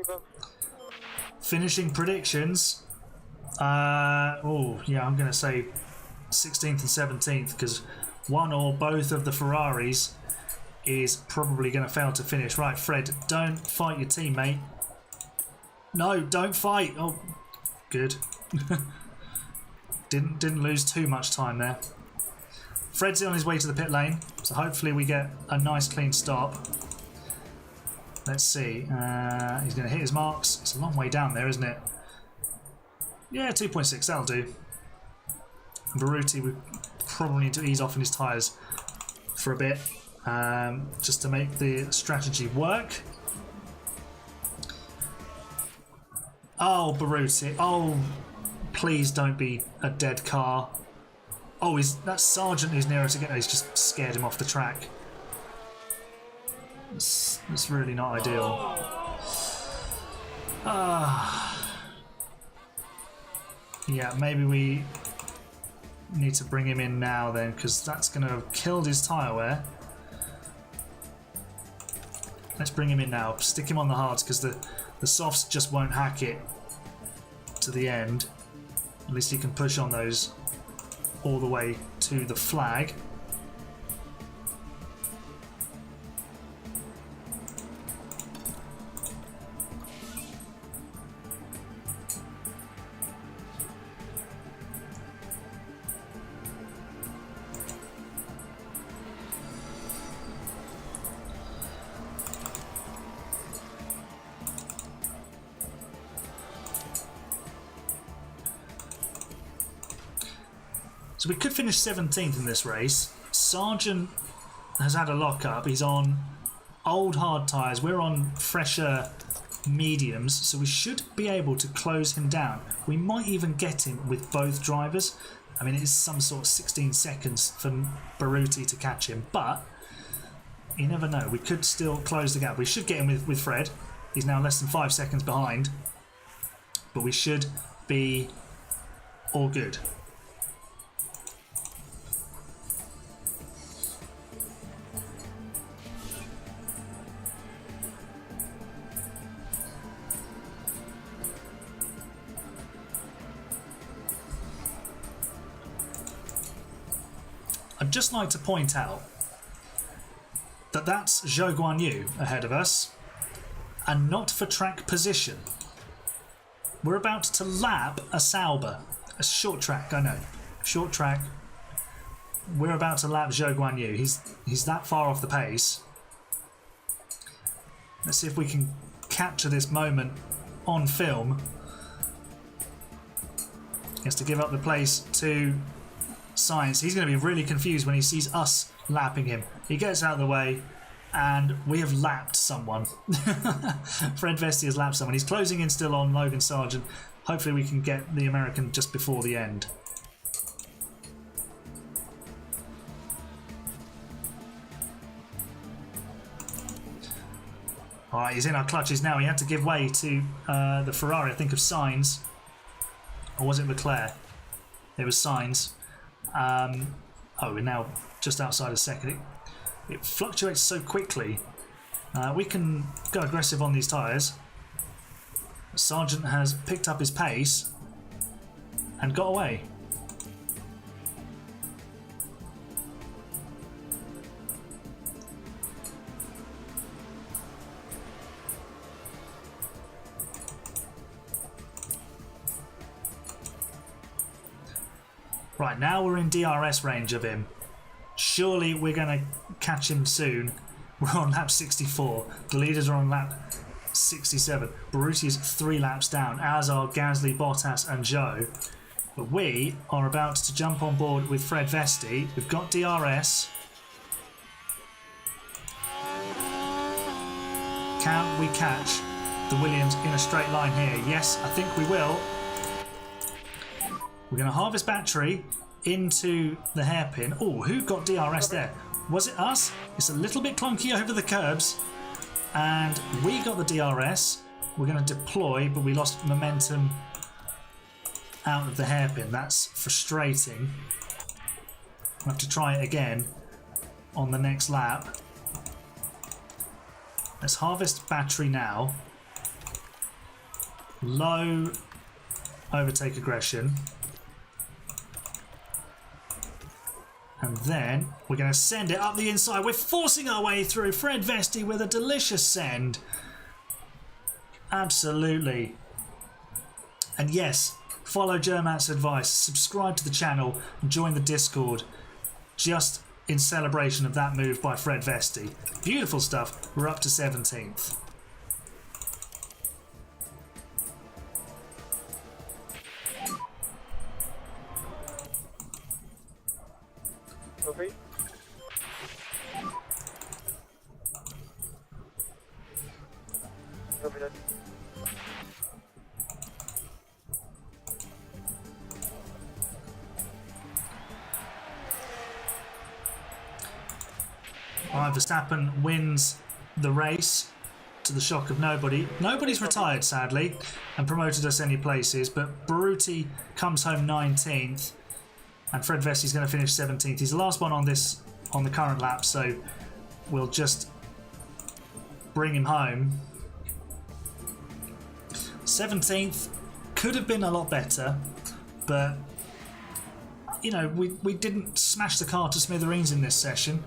Copy, boss.
Finishing predictions. Oh, yeah, I'm going to say 16th and 17th because one or both of the Ferraris is probably going to fail to finish. Right, Fred, don't fight your teammate. No, don't fight. Oh, good. Didn't lose too much time there. Fred's on his way to the pit lane, so hopefully we get a nice clean stop. Let's see. He's going to hit his marks. It's a long way down there, isn't it? Yeah, 2.6, that'll do. And Baruti, we probably need to ease off in his tyres for a bit, just to make the strategy work. Oh, Baruti. Oh, please don't be a dead car. Oh, that Sergeant who's nearer to get. He's just scared him off the track. It's really not ideal. Yeah, maybe we need to bring him in now then, because that's going to have killed his tyre wear. Let's bring him in now. Stick him on the hards because the softs just won't hack it to the end. At least he can push on those all the way to the flag. So we could finish 17th in this race. Sargent has had a lock-up. He's on old hard tyres. We're on fresher mediums, so we should be able to close him down. We might even get him with both drivers. I mean, it is some sort of 16 seconds for Baruti to catch him, but you never know. We could still close the gap. We should get him with Fred. He's now less than 5 seconds behind, but we should be all good. I'd just like to point out that that's Zhou Guanyu ahead of us, and not for track position. We're about to lap a Sauber. A short track, I know. Short track. We're about to lap Zhou Guanyu. He's that far off the pace. Let's see if we can capture this moment on film. He has to give up the place to Science. He's going to be really confused when he sees us lapping him. He gets out of the way and we have lapped someone. Fred Vesti has lapped someone. He's closing in still on Logan Sargent. Hopefully we can get the American just before the end. Alright, he's in our clutches now. He had to give way to the Ferrari, I think, of Sainz. Or was it Leclerc? It was Sainz. We're now just outside a second. It fluctuates so quickly. We can go aggressive on these tyres. Sargent has picked up his pace and got away. Right, now we're in DRS range of him. Surely we're going to catch him soon. We're on lap 64. The leaders are on lap 67. Baruti is 3 laps down, as are Gasly, Bottas and Zhou. But we are about to jump on board with Fred Vesti. We've got DRS. Can we catch the Williams in a straight line here? Yes, I think we will. We're going to harvest battery into the hairpin. Oh, who got DRS there? Was it us? It's a little bit clunky over the curbs. And we got the DRS. We're going to deploy, but we lost momentum out of the hairpin. That's frustrating. We'll have to try it again on the next lap. Let's harvest battery now. low overtake aggression. And then we're going to send it up the inside. We're forcing our way through. Fred Vesti with a delicious send. Absolutely. And yes, follow Germat's advice. Subscribe to the channel and join the Discord. Just in celebration of that move by Fred Vesti. Beautiful stuff. We're up to 17th.
Copy. Copy that.
Verstappen wins the race to the shock of nobody. Nobody's retired, sadly, and promoted us any places, but Berruti comes home 19th, and Fred Vesti's going to finish 17th. He's the last one on the current lap, so we'll just bring him home. 17th could have been a lot better, but you know, we didn't smash the car to smithereens in this session,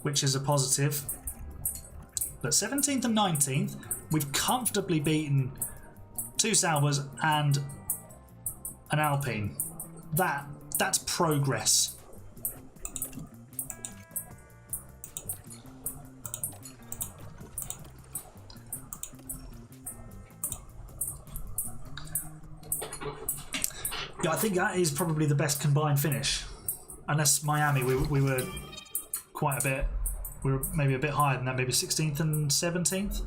which is a positive. But 17th and 19th, we've comfortably beaten two Saubers and an Alpine. That's progress. Yeah, I think that is probably the best combined finish. Unless Miami, we were quite a bit, we were maybe a bit higher than that, maybe 16th and 17th.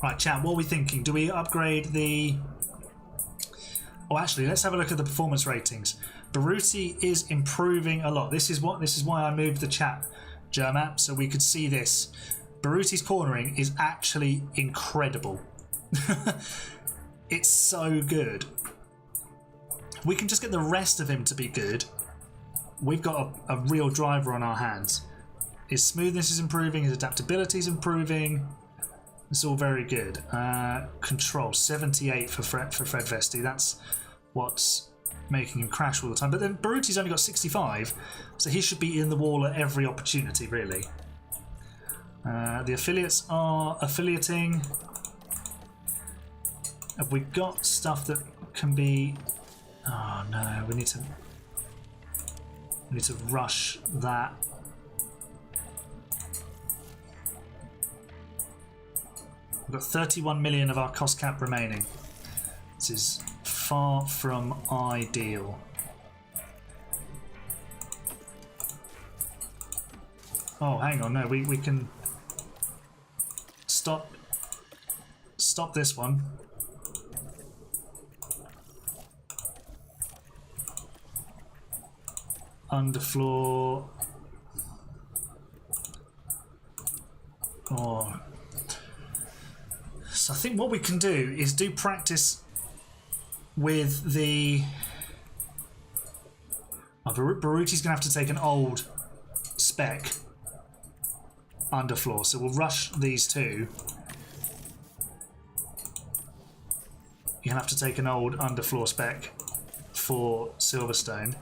Right, chat, what are we thinking? Do we upgrade the... Oh, actually, let's have a look at the performance ratings. Berruti is improving a lot. This is why I moved the chat, Germat, so we could see this. Berruti's cornering is actually incredible. It's so good. We can just get the rest of him to be good. We've got a real driver on our hands. His smoothness is improving, his adaptability is improving. It's all very good. Control 78 for Fred Vesti. That's what's making him crash all the time. But then Berruti's only got 65, so he should be in the wall at every opportunity, really. The affiliates are affiliating. Have we got stuff that can be... Oh no, we need to rush that. We've got 31 million of our cost cap remaining. This is far from ideal. Oh, hang on, no, we can stop this one. Underfloor. Oh. So I think what we can do is do practice with the... Oh, Berruti's going to have to take an old spec underfloor, so we'll rush these two. You're going to have to take an old underfloor spec for Silverstone.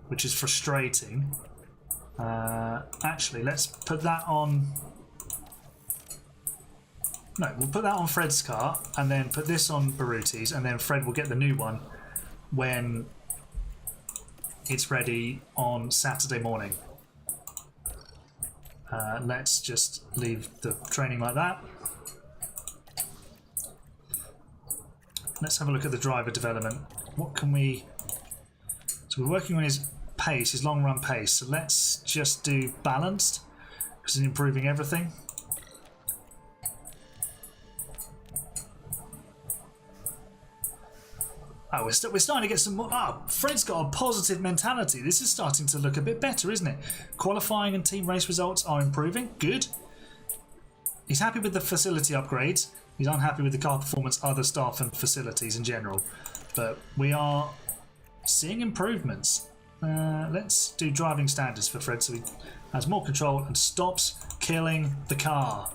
Which is frustrating. Actually, let's put that on... No, we'll put that on Fred's car, and then put this on Berruti's, and then Fred will get the new one when it's ready on Saturday morning. Let's just leave the training like that. Let's have a look at the driver development. What can we... So we're working on his pace, his long run pace. So let's just do balanced, because it's improving everything. Oh, we're starting to get some more. Ah, Fred's got a positive mentality. This is starting to look a bit better, isn't it? Qualifying and team race results are improving. Good. He's happy with the facility upgrades. He's unhappy with the car performance, other staff and facilities in general. But we are seeing improvements. Let's do driving standards for Fred so he has more control and stops killing the car.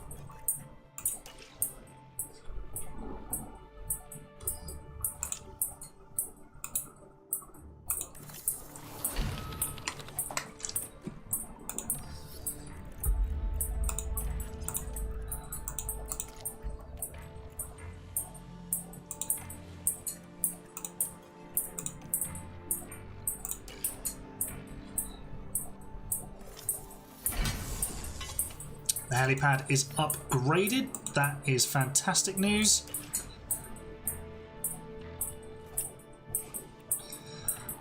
The helipad is upgraded. That is fantastic news.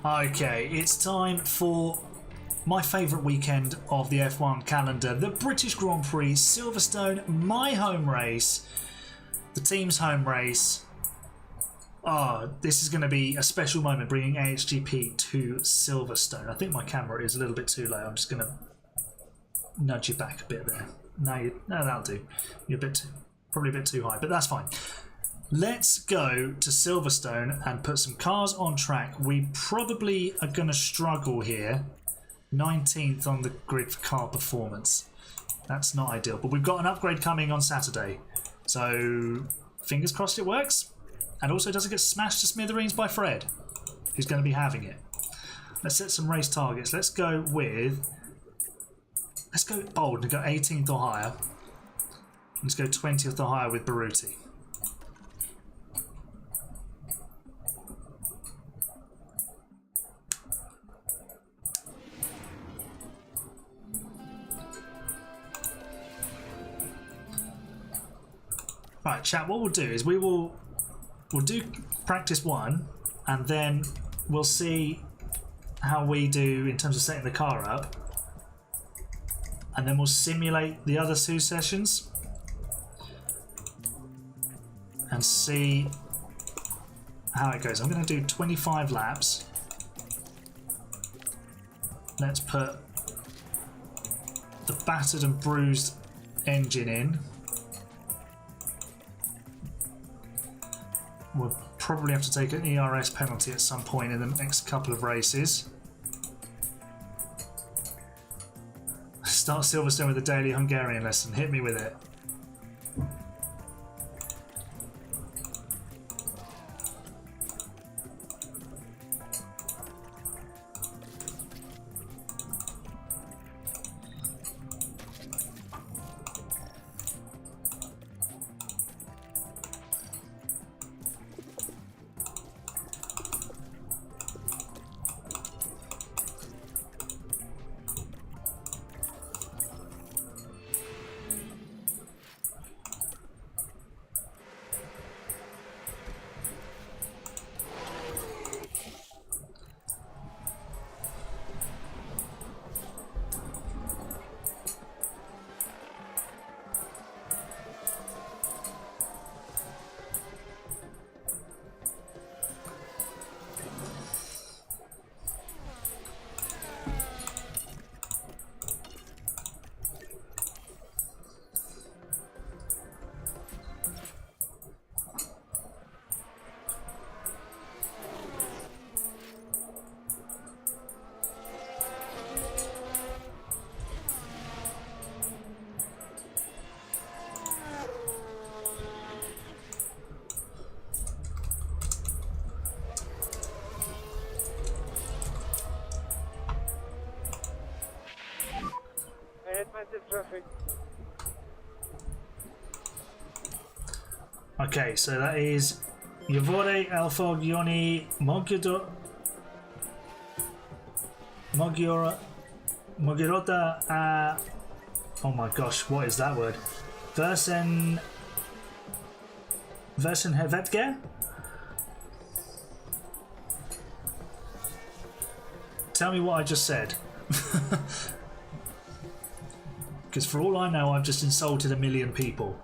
Okay, it's time for my favourite weekend of the F1 calendar, the British Grand Prix, Silverstone, my home race, the team's home race. Oh, this is going to be a special moment bringing AHGP to Silverstone. I think my camera is a little bit too low. I'm just going to nudge you back a bit there. No, that'll do. You're probably a bit too high, but that's fine. Let's go to Silverstone and put some cars on track. We probably are going to struggle here. 19th on the grid for car performance. That's not ideal, but we've got an upgrade coming on Saturday. So fingers crossed it works. And also doesn't get smashed to smithereens by Fred, who's going to be having it. Let's set some race targets. Let's go bold and go 18th or higher. Let's go 20th or higher with Baruti. Right, chat, what we'll do is we'll do practice one and then we'll see how we do in terms of setting the car up. And then we'll simulate the other two sessions and see how it goes. I'm going to do 25 laps. Let's put the battered and bruised engine in. We'll probably have to take an ERS penalty at some point in the next couple of races. Start Silverstone with a daily Hungarian lesson. Hit me with it.
Traffic.
Okay, so that is Yavore Alfogioni Mogirota. Oh my gosh, what is that word? Versen Hevetger? Tell me what I just said. Because for all I know, I've just insulted a million people.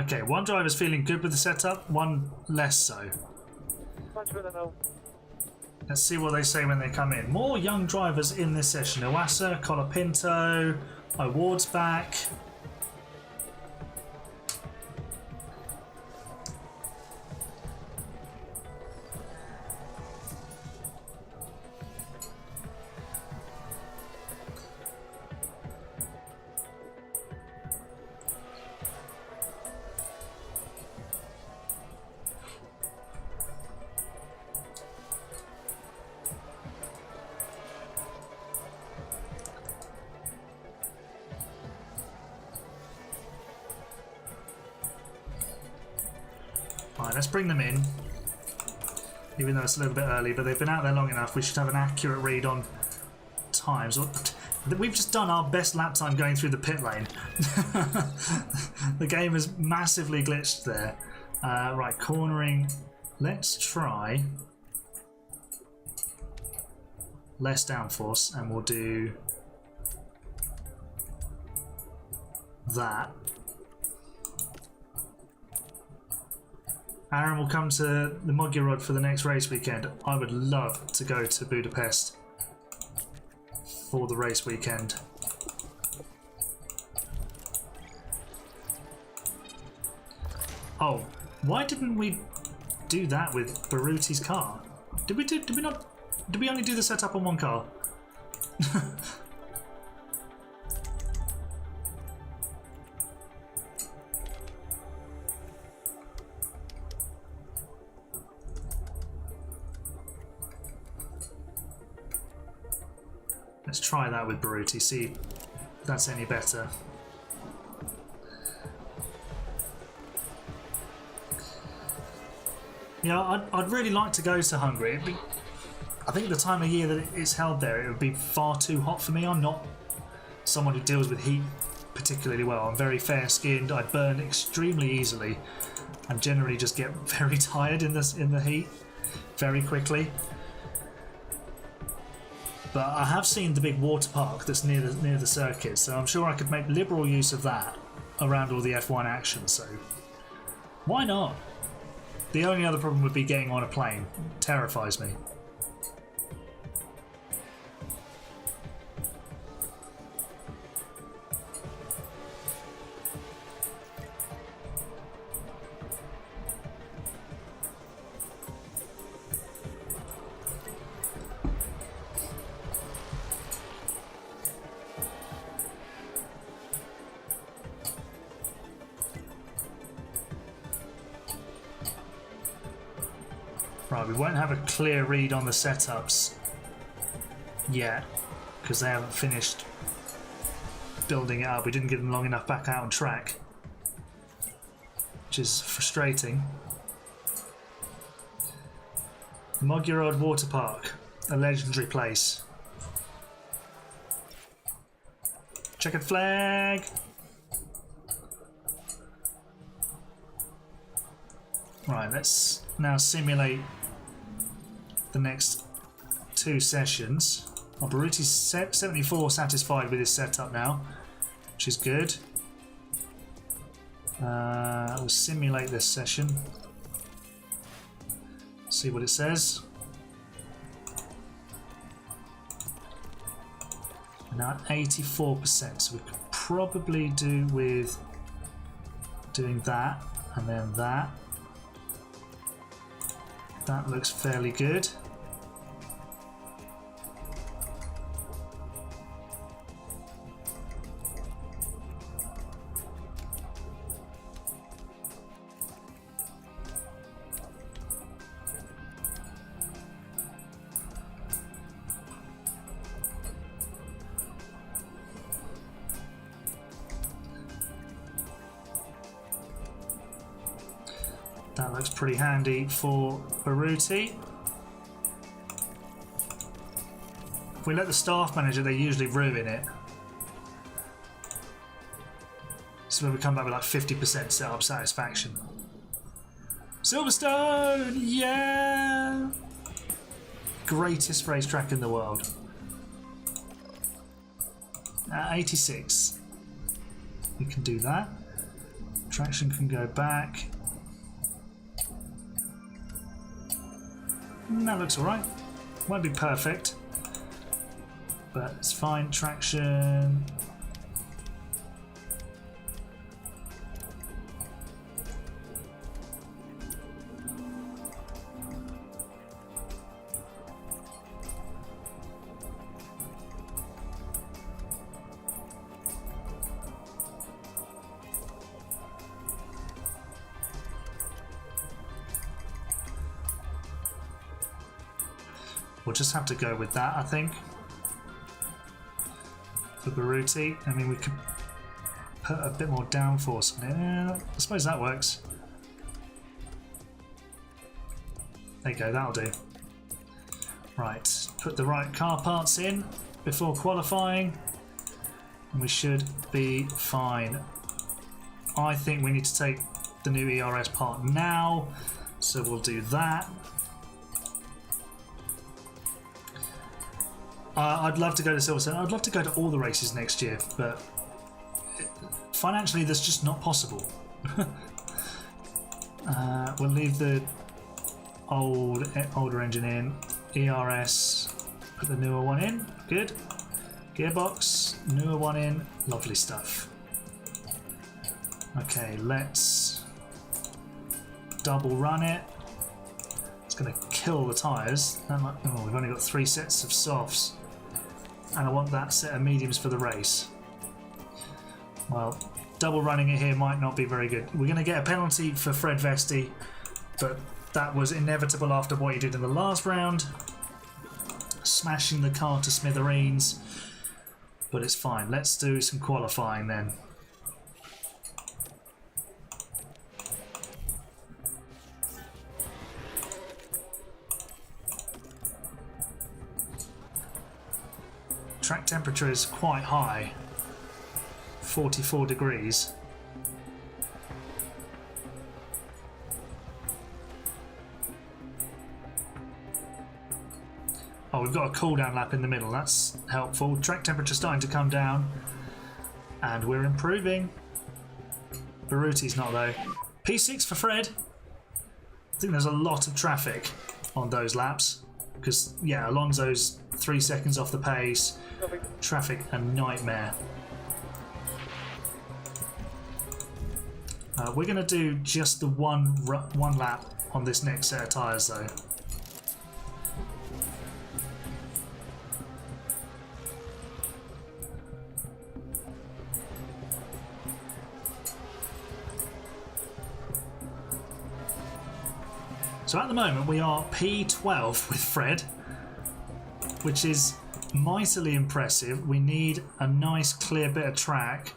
Okay, one driver's feeling good with the setup, one less so.
Much better now.
Let's see what they say when they come in. More young drivers in this session. Iwasa, Colapinto, Ward's back. Right, let's bring them in. Even though it's a little bit early, but they've been out there long enough, we should have an accurate read on times. We've just done our best lap time going through the pit lane. The game is massively glitched there. Right, cornering. Let's try less downforce, and we'll do that. Aaron will come to the Mogurod for the next race weekend. I would love to go to Budapest for the race weekend. Oh, why didn't we do that with Baruti's car? Did we only do the setup on one car? Let's try that with Baruti, see if that's any better. Yeah, I'd really like to go to Hungary. I think the time of year that it's held there, it would be far too hot for me. I'm not someone who deals with heat particularly well. I'm very fair-skinned. I burn extremely easily and generally just get very tired in the heat very quickly. But I have seen the big water park that's near the circuit, so I'm sure I could make liberal use of that around all the F1 action, so why not? The only other problem would be getting on a plane. It terrifies me. Right, we won't have a clear read on the setups yet because they haven't finished building it up. We didn't give them long enough back out on track, which is frustrating. Mogurod Water Park, a legendary place. Checkered flag! Right, let's now simulate the next two sessions. Well, Baruti's 74 satisfied with his setup now, which is good. We'll simulate this session. See what it says. Now at 84%, so we could probably do with doing that and then that. That looks fairly good. That looks pretty handy for Baruti. If we let the staff manager, they usually ruin it. So when we come back with like 50% setup satisfaction. Silverstone! Yeah! Greatest racetrack in the world. 86. We can do that. Traction can go back. That looks alright. Won't be perfect, but it's fine. Traction. We'll just have to go with that, I think. For Baruti, I mean, we could put a bit more downforce on it. Yeah, I suppose that works. There you go, that'll do. Right, put the right car parts in before qualifying, and we should be fine. I think we need to take the new ERS part now, so we'll do that. I'd love to go to Silverstone. I'd love to go to all the races next year, but financially that's just not possible. We'll leave the older engine in. ERS, put the newer one in. Good. Gearbox, newer one in. Lovely stuff. Okay, let's double run it. It's going to kill the tyres. Oh, we've only got 3 sets of softs. And I want that set of mediums for the race. Well, double running it here might not be very good. We're going to get a penalty for Fred Vesti, but that was inevitable after what he did in the last round. Smashing the car to smithereens. But it's fine. Let's do some qualifying then. Track temperature is quite high, 44 degrees. Oh, we've got a cool down lap in the middle, that's helpful. Track temperature starting to come down, and we're improving. Baruti's not though. P6 for Fred. I think there's a lot of traffic on those laps, because yeah, Alonso's 3 seconds off the pace. Traffic a nightmare. We're going to do just the one lap on this next set of tyres though. So at the moment we are P12 with Fred, which is mightily impressive. We need a nice clear bit of track,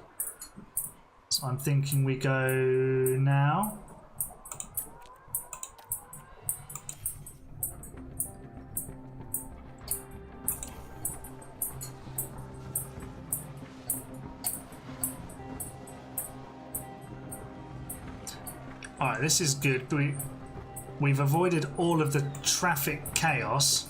so I'm thinking we go now. Alright, this is good. We've avoided all of the traffic chaos.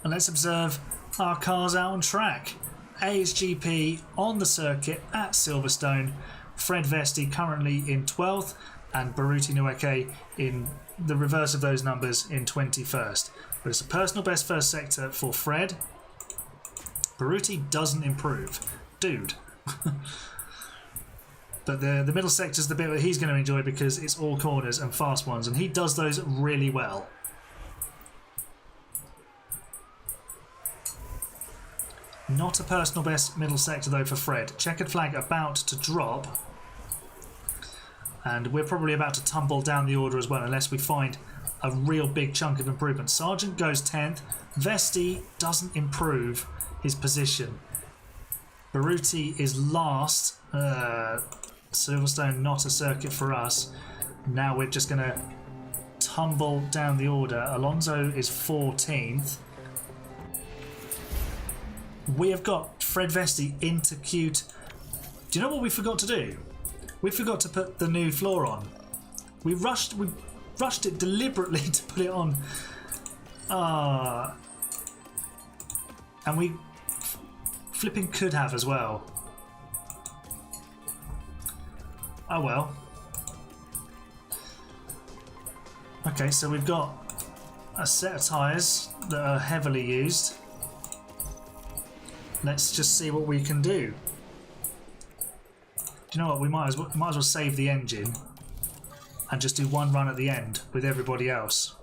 And let's observe our cars out on track. AHGP on the circuit at Silverstone. Fred Vesti currently in 12th, and Baruti Nueke in the reverse of those numbers in 21st. But it's a personal best first sector for Fred. Baruti doesn't improve. Dude. But the middle sector is the bit that he's going to enjoy because it's all corners and fast ones, and he does those really well. Not a personal best middle sector though for Fred. Checkered flag about to drop, and we're probably about to tumble down the order as well unless we find a real big chunk of improvement. Sargent goes 10th. Vesti doesn't improve his position. Baruti is last. Silverstone not a circuit for us. Now we're just going to tumble down the order. Alonso is 14th. We have got Fred Vesti into Q2. Do you know what we forgot to do? We forgot to put the new floor on. We rushed it deliberately to put it on. And we flipping could have as well. Oh well. Okay, so we've got a set of tyres that are heavily used. Let's just see what we can do. Do you know what? We might as well save the engine and just do one run at the end with everybody else.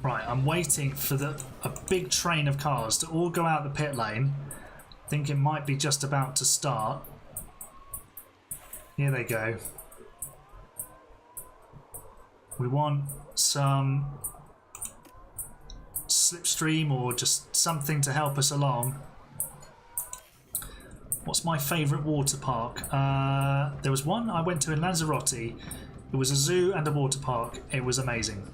Right, I'm waiting for a big train of cars to all go out the pit lane. I think it might be just about to start. Here they go. We want some slipstream or just something to help us along. What's my favourite water park? There was one I went to in Lanzarote. It was a zoo and a water park. It was amazing.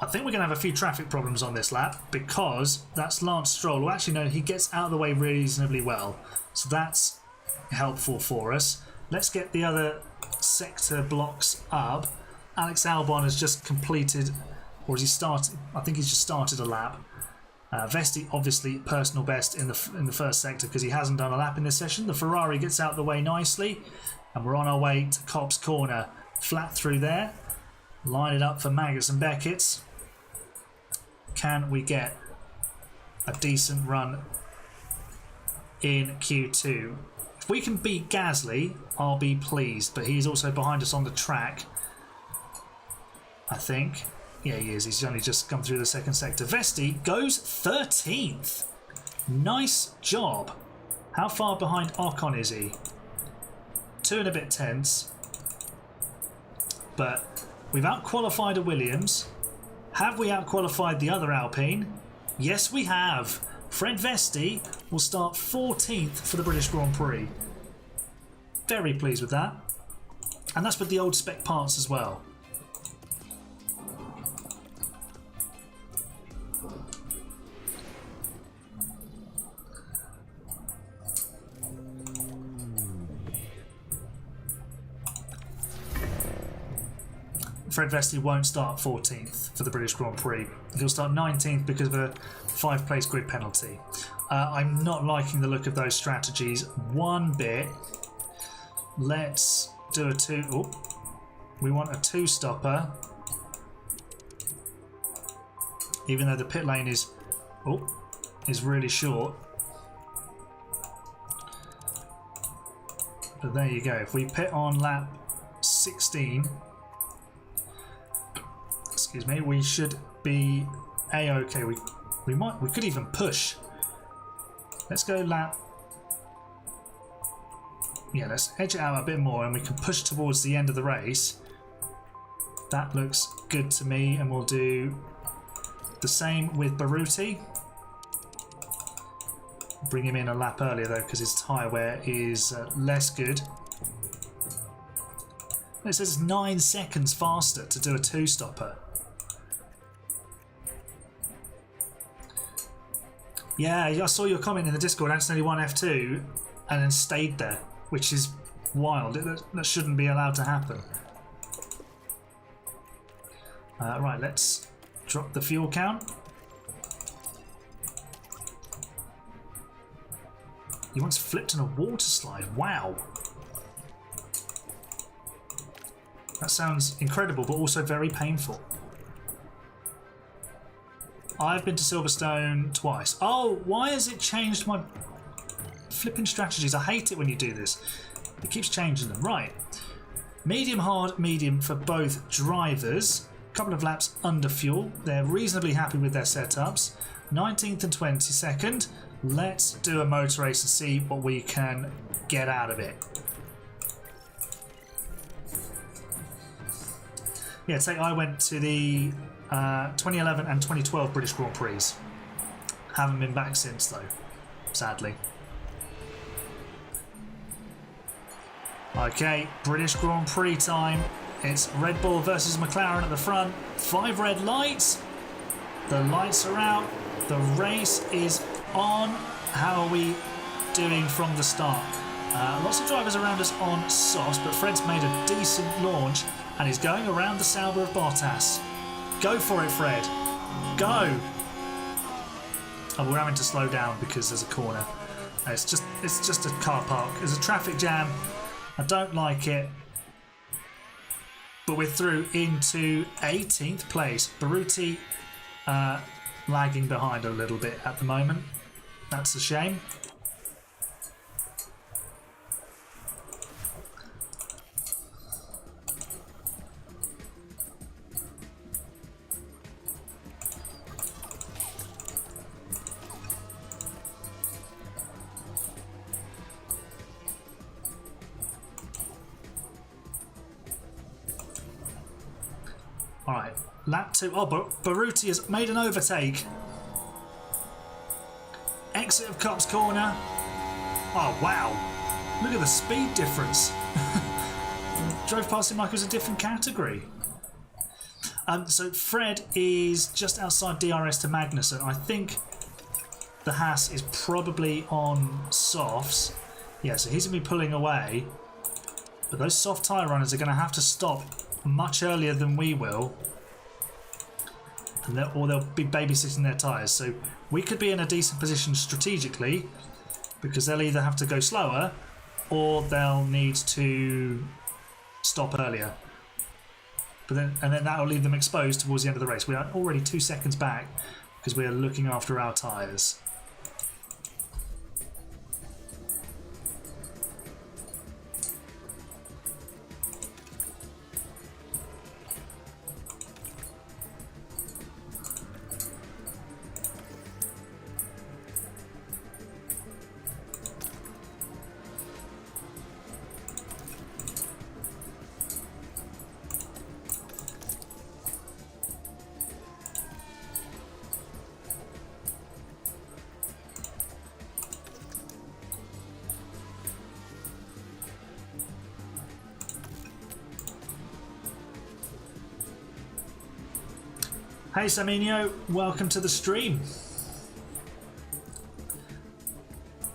I think we're going to have a few traffic problems on this lap because that's Lance Stroll. Well, actually, no, he gets out of the way reasonably well. So that's helpful for us. Let's get the other sector blocks up. Alex Albon has just completed, or has he started? I think he's just started a lap. Vesti, obviously, personal best in the first sector because he hasn't done a lap in this session. The Ferrari gets out of the way nicely. And we're on our way to Cops Corner. Flat through there. Line it up for Maggotts and Beckett's. Can we get a decent run in Q2? If we can beat Gasly, I'll be pleased. But he's also behind us on the track, I think. Yeah, he is. He's only just come through the second sector. Vesti goes 13th. Nice job. How far behind Ocon is he? 2 and a bit tenths. But we've out-qualified a Williams. Have we outqualified the other Alpine? Yes, we have. Fred Vesti will start 14th for the British Grand Prix. Very pleased with that. And that's with the old spec parts as well. Fred Vesti won't start 14th for the British Grand Prix. He'll start 19th because of a 5-place grid penalty. I'm not liking the look of those strategies one bit. Let's do a 2. Oh, we want a 2-stopper. Even though the pit lane is really short. But there you go. If we pit on lap 16. Excuse me, we should be A-okay. We could even push. Let's go lap. Yeah, let's edge it out a bit more and we can push towards the end of the race. That looks good to me, and we'll do the same with Baruti. Bring him in a lap earlier though because his tyre wear is less good. It says 9 seconds faster to do a 2-stopper. Yeah, I saw your comment in the Discord. Accidentally won F2 and then stayed there, which is wild. That shouldn't be allowed to happen. Right, let's drop the fuel count. He once flipped in a water slide. Wow. That sounds incredible, but also very painful. I've been to Silverstone twice. Oh, why has it changed my flipping strategies? I hate it when you do this. It keeps changing them. Right. Medium, hard, medium for both drivers. couple of laps under fuel. They're reasonably happy with their setups. 19th and 22nd. Let's do a motor race and see what we can get out of it. Yeah, I went to the 2011 and 2012 British Grand Prix. Haven't been back since though, sadly. Okay, British Grand Prix time. It's Red Bull versus McLaren at the front. 5 red lights. The lights are out. The race is on. How are we doing from the start? Lots of drivers around us on softs, but Fred's made a decent launch and he's going around the Sauber of Bottas. Go for it, Fred. Go. Oh, we're having to slow down because there's a corner. It's just a car park. There's a traffic jam. I don't like it. But we're through into 18th place. Baruti lagging behind a little bit at the moment. That's a shame. Alright, lap 2. Oh, Baruti has made an overtake. Exit of Cops Corner. Oh, wow. Look at the speed difference. Drove past him like it was a different category. So Fred is just outside DRS to Magnussen. I think the Haas is probably on softs. Yeah, so he's going to be pulling away. But those soft tyre runners are going to have to stop much earlier than we will, and or they'll be babysitting their tyres. So we could be in a decent position strategically because they'll either have to go slower or they'll need to stop earlier. And then that will leave them exposed towards the end of the race. We are already 2 seconds back because we are looking after our tyres. Hey Saminio, welcome to the stream.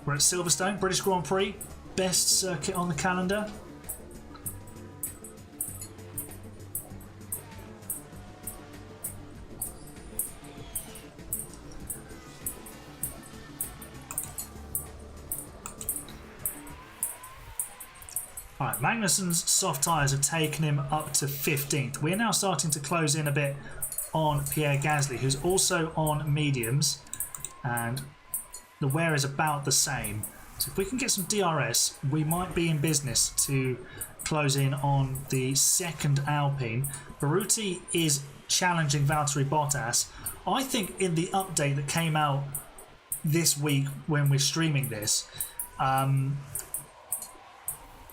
We're at Silverstone, British Grand Prix, best circuit on the calendar. Alright, Magnussen's soft tyres have taken him up to 15th. We're now starting to close in a bit on Pierre Gasly, who's also on mediums, and the wear is about the same. So if we can get some DRS, we might be in business to close in on the second Alpine. Baruti is challenging Valtteri Bottas. I think in the update that came out this week when we're streaming this,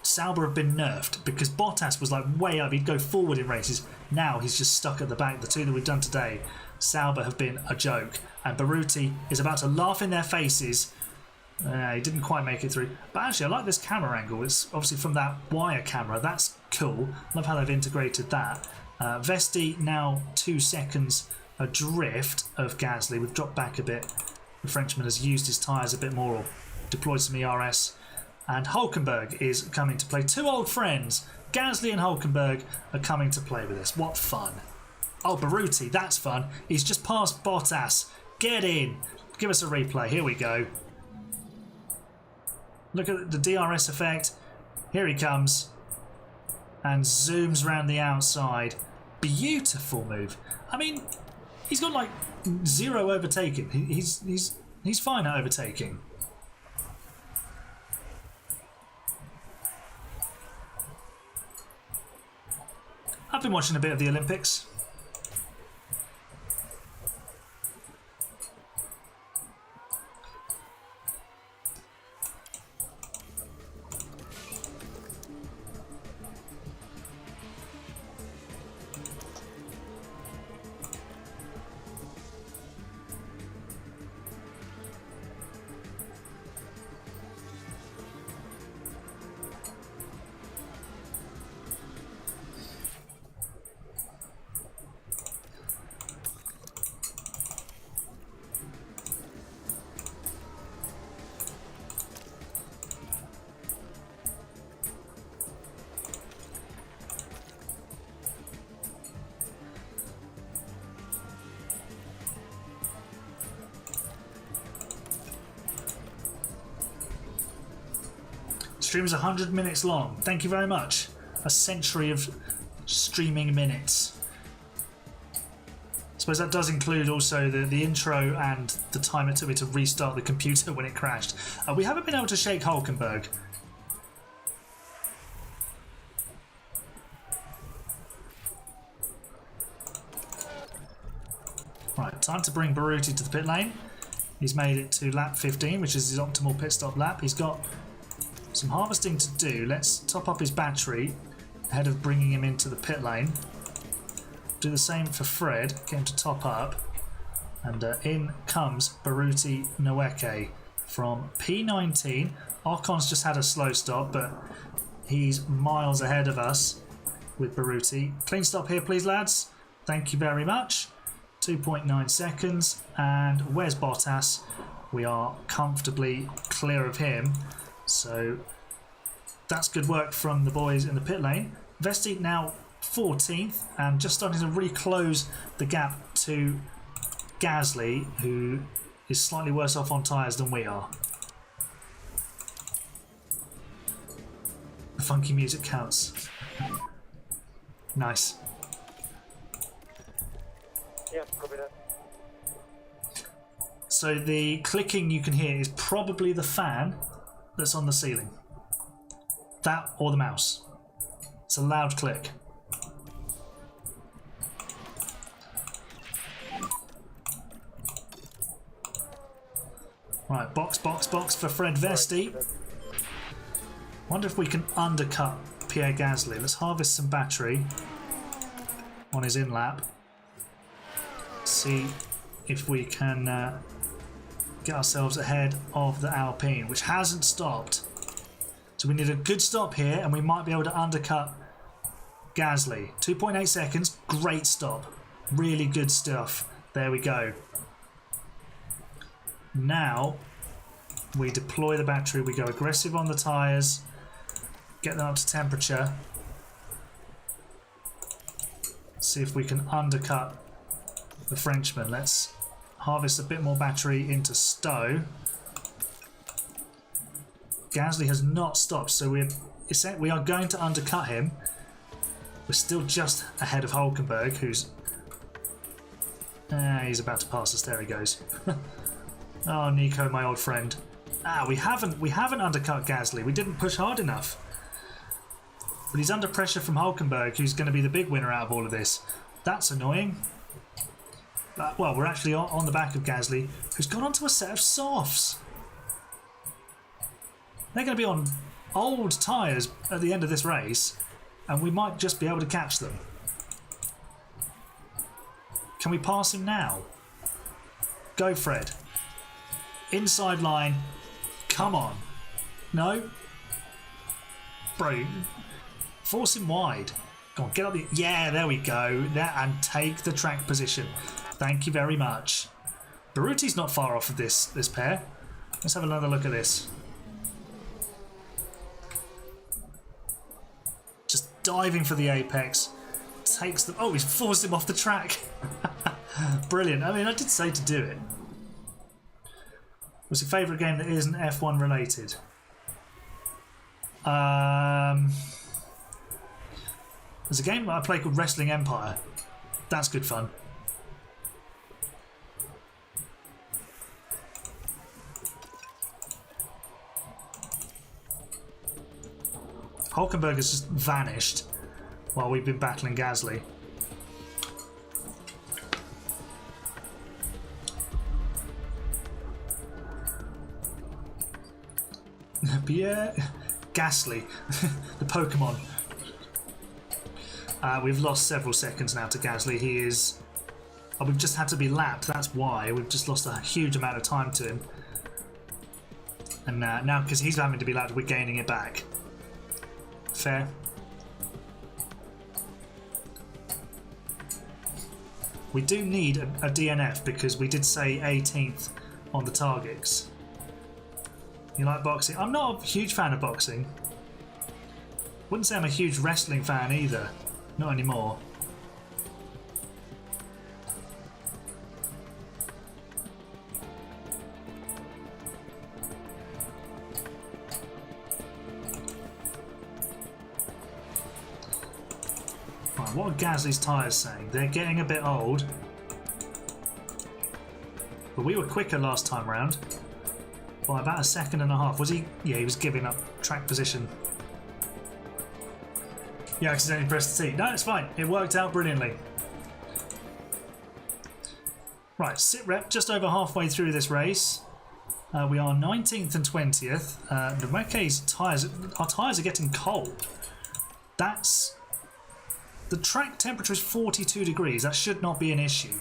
Sauber have been nerfed because Bottas was like way up. He'd go forward in races. Now he's just stuck at the back. The two that we've done today, Sauber have been a joke. And Baruti is about to laugh in their faces. He didn't quite make it through. But actually, I like this camera angle. It's obviously from that wire camera. That's cool. Love how they've integrated that. Vesti now 2 seconds adrift of Gasly. We've dropped back a bit. The Frenchman has used his tyres a bit more, or deployed some ERS. And Hulkenberg is coming to play. Two old friends, Gasly and Hulkenberg, are coming to play with us. What fun. Oh, Baruti, that's fun. He's just passed Bottas. Get in. Give us a replay. Here we go. Look at the DRS effect. Here he comes. And zooms around the outside. Beautiful move. I mean, he's got like 0 overtaking. He's fine at overtaking. I've been watching a bit of the Olympics. stream is 100 minutes long. Thank you very much. A century of streaming minutes. I suppose that does include also the intro and the time it took me to restart the computer when it crashed. We haven't been able to shake Hulkenberg. Right, time to bring Baruti to the pit lane. He's made it to lap 15, which is his optimal pit stop lap. He's got some harvesting to do. Let's top up his battery ahead of bringing him into the pit lane. Do the same for Fred, get him to top up. And in comes Baruti Nweke from P19. Ocon's just had a slow stop, but he's miles ahead of us with Baruti. Clean stop here, please, lads. Thank you very much. 2.9 seconds. And where's Bottas? We are comfortably clear of him. So that's good work from the boys in the pit lane. Vesti now 14th and just starting to really close the gap to Gasly, who is slightly worse off on tyres than we are. The funky music counts. Nice.
Yeah, copy that.
So the clicking you can hear is probably the fan that's on the ceiling. That or the mouse. It's a loud click. Right, box for Fred Vesti. Wonder if we can undercut Pierre Gasly. Let's harvest some battery on his in-lap. See if we can get ourselves ahead of the Alpine, which hasn't stopped. So we need a good stop here, and we might be able to undercut Gasly. 2.8 seconds, great stop. Really good stuff. There we go. Now we deploy the battery, we go aggressive on the tyres, get them up to temperature. See if we can undercut the Frenchman. Let's harvest a bit more battery into Stowe. Gasly has not stopped, so we are going to undercut him. We're still just ahead of Hulkenberg, who's he's about to pass us. There he goes. Oh, Nico, my old friend. We haven't undercut Gasly. We didn't push hard enough. But he's under pressure from Hulkenberg, who's going to be the big winner out of all of this. That's annoying. Well, we're actually on the back of Gasly, who's gone onto a set of softs. They're going to be on old tyres at the end of this race, and we might just be able to catch them. Can we pass him now? Go, Fred. Inside line. Come on. No? Bro. Force him wide. Come on, get up the... Yeah, there we go. There, and take the track position. Thank you very much. Baruti's not far off of this pair. Let's have another look at this. Just diving for the apex. Takes them... Oh, he's forced him off the track. Brilliant. I mean, I did say to do it. What's your favourite game that isn't F1 related? There's a game that I play called Wrestling Empire. That's good fun. Hulkenberg has just vanished while we've been battling Gasly. Pierre Gasly, the Pokemon. We've lost several seconds now to Gasly. He is... Oh, we've just had to be lapped, that's why. We've just lost a huge amount of time to him. And now, because he's having to be lapped, we're gaining it back. Fair. We do need a DNF because we did say 18th on the targets. You like boxing? I'm not a huge fan of boxing. Wouldn't say I'm a huge wrestling fan either. Not anymore. Right, what are Gasly's tyres saying? They're getting a bit old. But we were quicker last time round. By about a second and a half. Was he? Yeah, he was giving up track position. You accidentally pressed the T. No, it's fine. It worked out brilliantly. Right, sit rep just over halfway through this race. We are 19th and 20th. Nweke's tyres, our tyres are getting cold. That's... The track temperature is 42 degrees. That should not be an issue.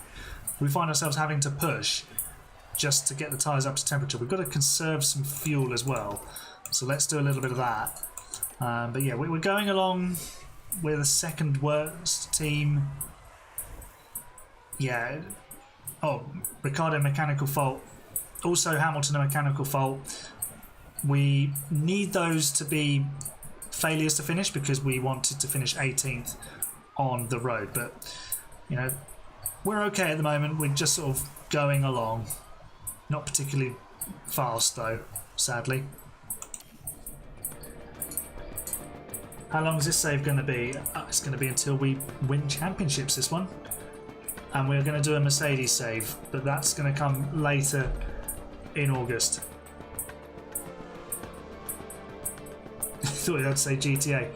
We find ourselves having to push just to get the tyres up to temperature. We've got to conserve some fuel as well. So let's do a little bit of that. But yeah, we're going along with the second worst team. Yeah. Oh, Ricciardo mechanical fault. Also Hamilton a mechanical fault. We need those to be failures to finish because we wanted to finish 18th on the road. But, you know, we're okay at the moment. We're just sort of going along. Not particularly fast though, sadly. How long is this save going to be? It's going to be until we win championships, this one. And we're going to do a Mercedes save, but that's going to come later in August. Thought I'd say GTA.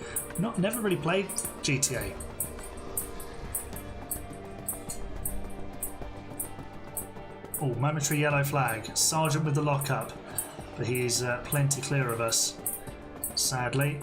Never really played GTA. Oh, momentary yellow flag. Sergeant with the lockup, but he's plenty clear of us, sadly.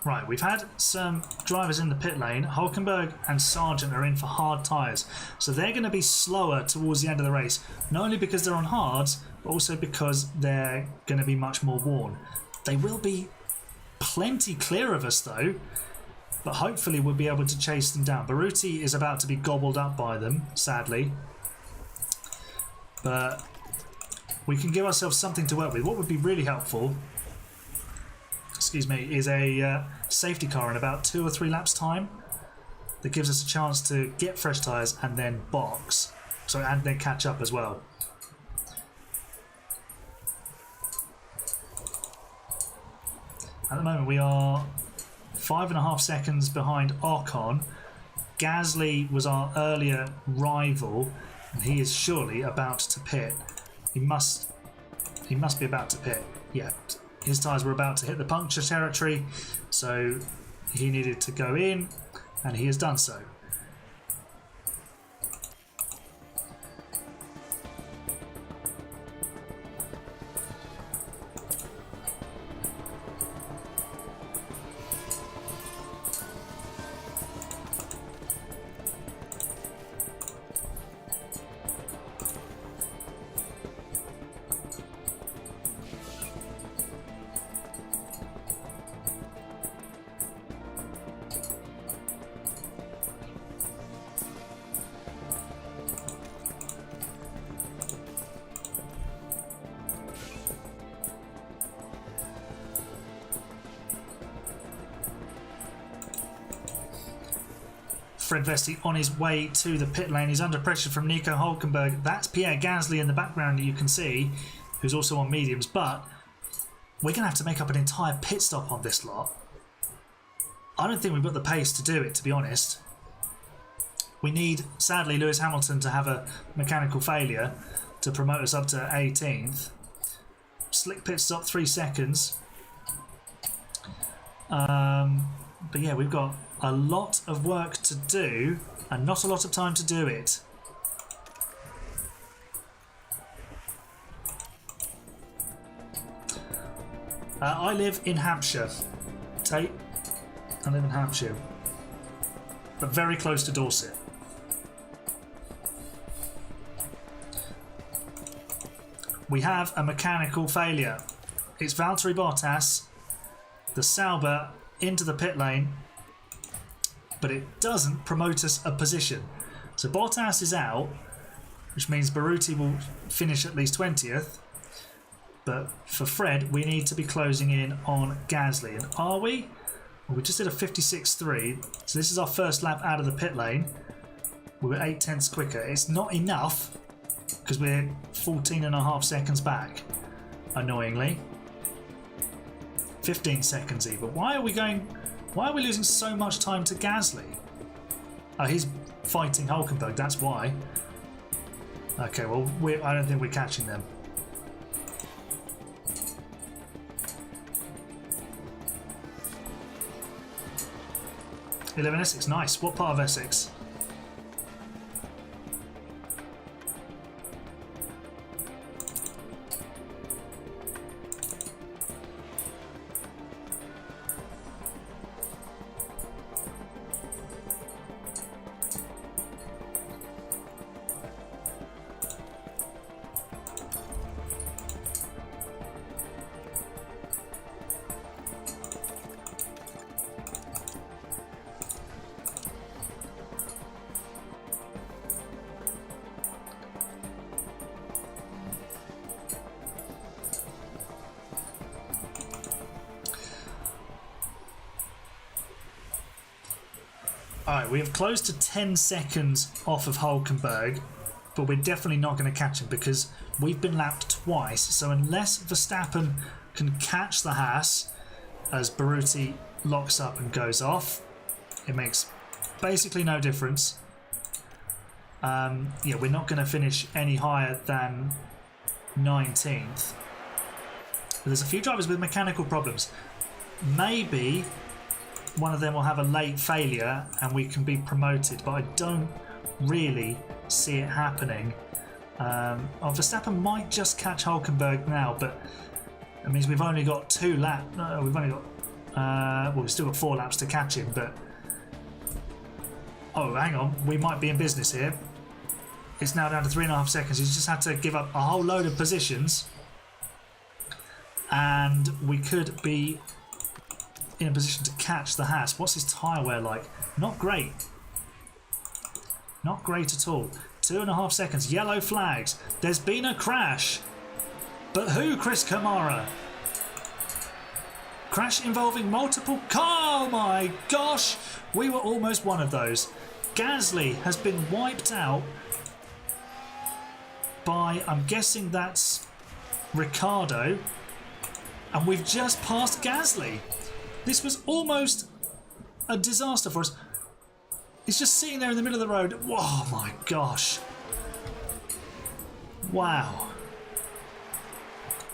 Right, we've had some drivers in the pit lane. Hulkenberg and Sargent are in for hard tyres. So they're going to be slower towards the end of the race. Not only because they're on hards, but also because they're going to be much more worn. They will be plenty clear of us though. But hopefully we'll be able to chase them down. Baruti is about to be gobbled up by them, sadly. But we can give ourselves something to work with. What would be really helpful, excuse me, is a safety car in about 2 or 3 laps time that gives us a chance to get fresh tyres and then box, so and then catch up as well. At the moment we are 5.5 seconds behind Ocon. Gasly was our earlier rival and he is surely about to pit. He must be about to pit. Yeah. His tyres were about to hit the puncture territory, so he needed to go in, and he has done so. Fred Vesti on his way to the pit lane. He's under pressure from Nico Hulkenberg. That's Pierre Gasly in the background that you can see, who's also on mediums. But we're going to have to make up an entire pit stop on this lot. I don't think we've got the pace to do it, to be honest. We need, sadly, Lewis Hamilton to have a mechanical failure to promote us up to 18th. Slick pit stop, 3 seconds. But yeah, we've got a lot of work to do and not a lot of time to do it. I live in Hampshire. Tate, I live in Hampshire, but very close to Dorset. We have a mechanical failure. It's Valtteri Bottas, the Sauber, into the pit lane, but it doesn't promote us a position. So Bottas is out, which means Baruti will finish at least 20th. But for Fred, we need to be closing in on Gasly. And are we? Well, we just did a 56.3. So this is our first lap out of the pit lane. We were 8 tenths quicker. It's not enough because we're 14.5 seconds back, annoyingly. 15 seconds even. Why are we losing so much time to Gasly? Oh, he's fighting Hulkenberg, that's why. Okay, well, I don't think we're catching them. Essex, nice. What part of Essex? Alright, we have close to 10 seconds off of Hulkenberg, but we're definitely not going to catch him because we've been lapped twice. So unless Verstappen can catch the Haas as Baruti locks up and goes off, it makes basically no difference. Yeah, we're not going to finish any higher than 19th. But there's a few drivers with mechanical problems. Maybe one of them will have a late failure and we can be promoted, but I don't really see it happening. Verstappen might just catch Hulkenberg now, but it means we've only got 2 laps. No, we've only got well, we've still got 4 laps to catch him, but oh, hang on, we might be in business here. It's now down to 3.5 seconds. He's just had to give up a whole load of positions, and we could be in a position to catch the Haas. What's his tyre wear like? Not great. Not great at all. 2.5 seconds. Yellow flags. There's been a crash. But who, Chris Kamara? Crash involving multiple... Oh my gosh! We were almost one of those. Gasly has been wiped out by, I'm guessing that's Ricciardo. And we've just passed Gasly. This was almost a disaster for us. He's just sitting there in the middle of the road. Oh my gosh. Wow.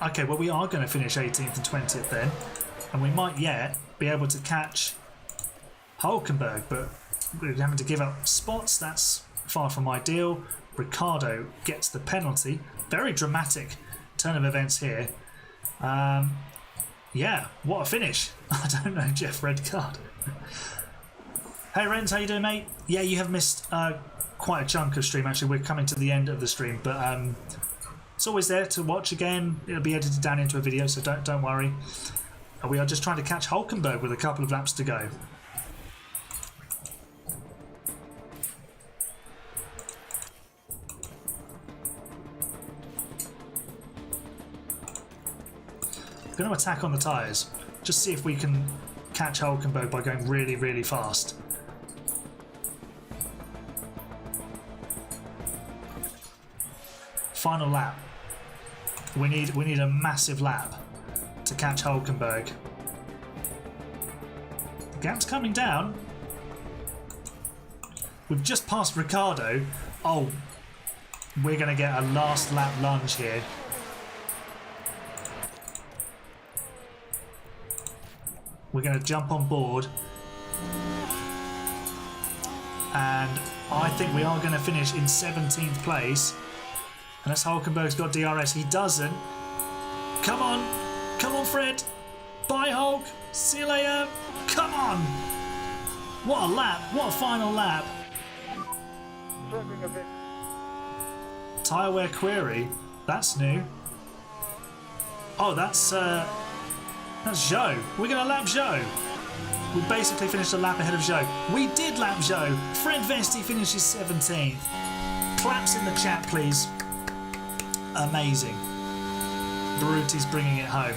Okay, well, we are going to finish 18th and 20th then. And we might yet be able to catch Hulkenberg, but we're having to give up spots. That's far from ideal. Ricciardo gets the penalty. Very dramatic turn of events here. Yeah, what a finish. I don't know, Jeff, red card. Hey Renz, how you doing, mate? Yeah, you have missed quite a chunk of stream, actually. We're coming to the end of the stream, but it's always there to watch again. It'll be edited down into a video, so don't worry. We are just trying to catch Hulkenberg with a couple of laps to go. Going to attack on the tyres. Just see if we can catch Hulkenberg by going really, really fast. Final lap. We need a massive lap to catch Hulkenberg. The gap's coming down. We've just passed Ricciardo. Oh, we're going to get a last lap lunge here. We're going to jump on board, and I think we are going to finish in 17th place unless Hulkenberg's got DRS. He doesn't. Come on Fred, bye Hulk, see you later. Come on, what a lap, what a final lap. Tyre wear query, that's new. Oh, that's Zhou. We're going to lap Zhou. We basically finished a lap ahead of Zhou. We did lap Zhou. Fred Vesti finishes 17th. Claps in the chat, please. Amazing. Baruti's bringing it home.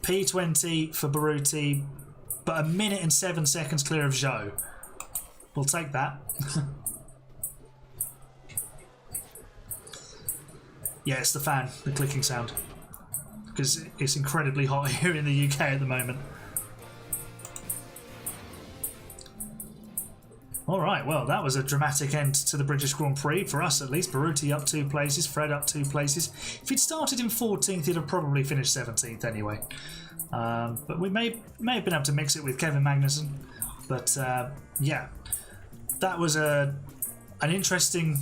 P20 for Baruti, but 1 minute and 7 seconds clear of Zhou. We'll take that. Yeah, it's the fan, the clicking sound. Because it's incredibly hot here in the UK at the moment. Alright, well, that was a dramatic end to the British Grand Prix, for us at least. Baruti up 2 places, Fred up 2 places. If he'd started in 14th, he'd have probably finished 17th anyway. But we may have been able to mix it with Kevin Magnussen. But yeah, that was an interesting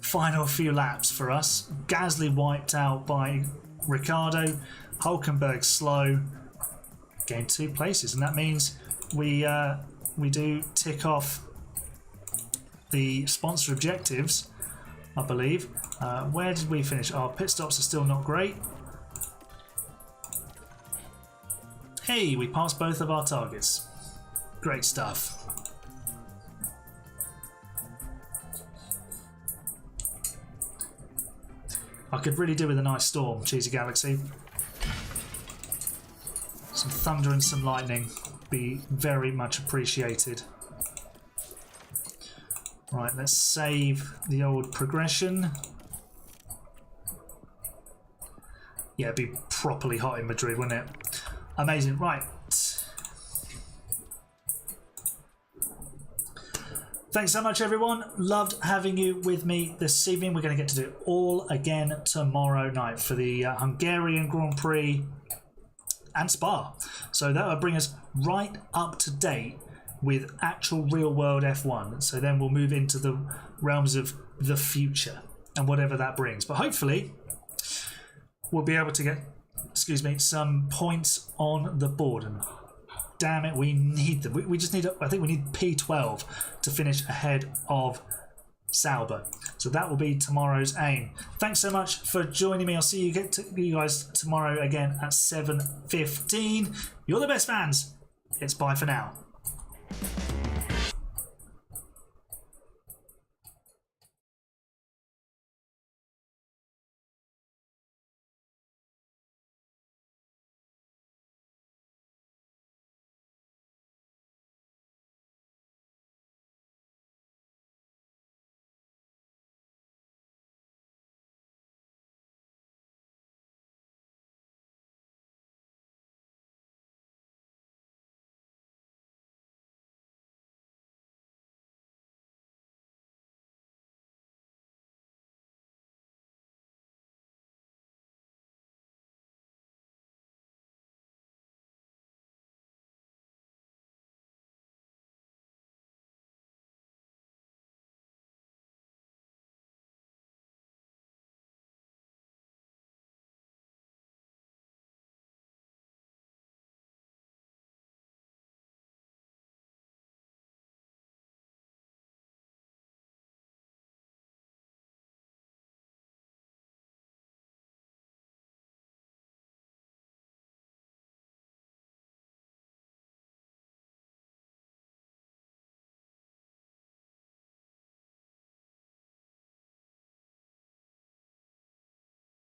final few laps for us. Gasly wiped out by Ricciardo. Hulkenberg slow. Gained 2 places, and that means we do tick off the sponsor objectives, I believe. Where did we finish? Our pit stops are still not great. Hey, we passed both of our targets. Great stuff. I could really do with a nice storm, Cheesy Galaxy. Some thunder and some lightning be very much appreciated. Right, let's save the old progression. Yeah, it'd be properly hot in Madrid, wouldn't it? Amazing. Right. Thanks so much, everyone. Loved having you with me this evening. We're going to get to do it all again tomorrow night for the Hungarian Grand Prix and Spa. So that will bring us right up to date with actual real-world F1. So then we'll move into the realms of the future and whatever that brings. But hopefully we'll be able to get, excuse me, some points on the board. And damn it, we need them. We just need, I think we need P12 to finish ahead of Sauber. So that will be tomorrow's aim. Thanks so much for joining me. I'll see you guys tomorrow again at 7:15. You're the best fans. It's bye for now.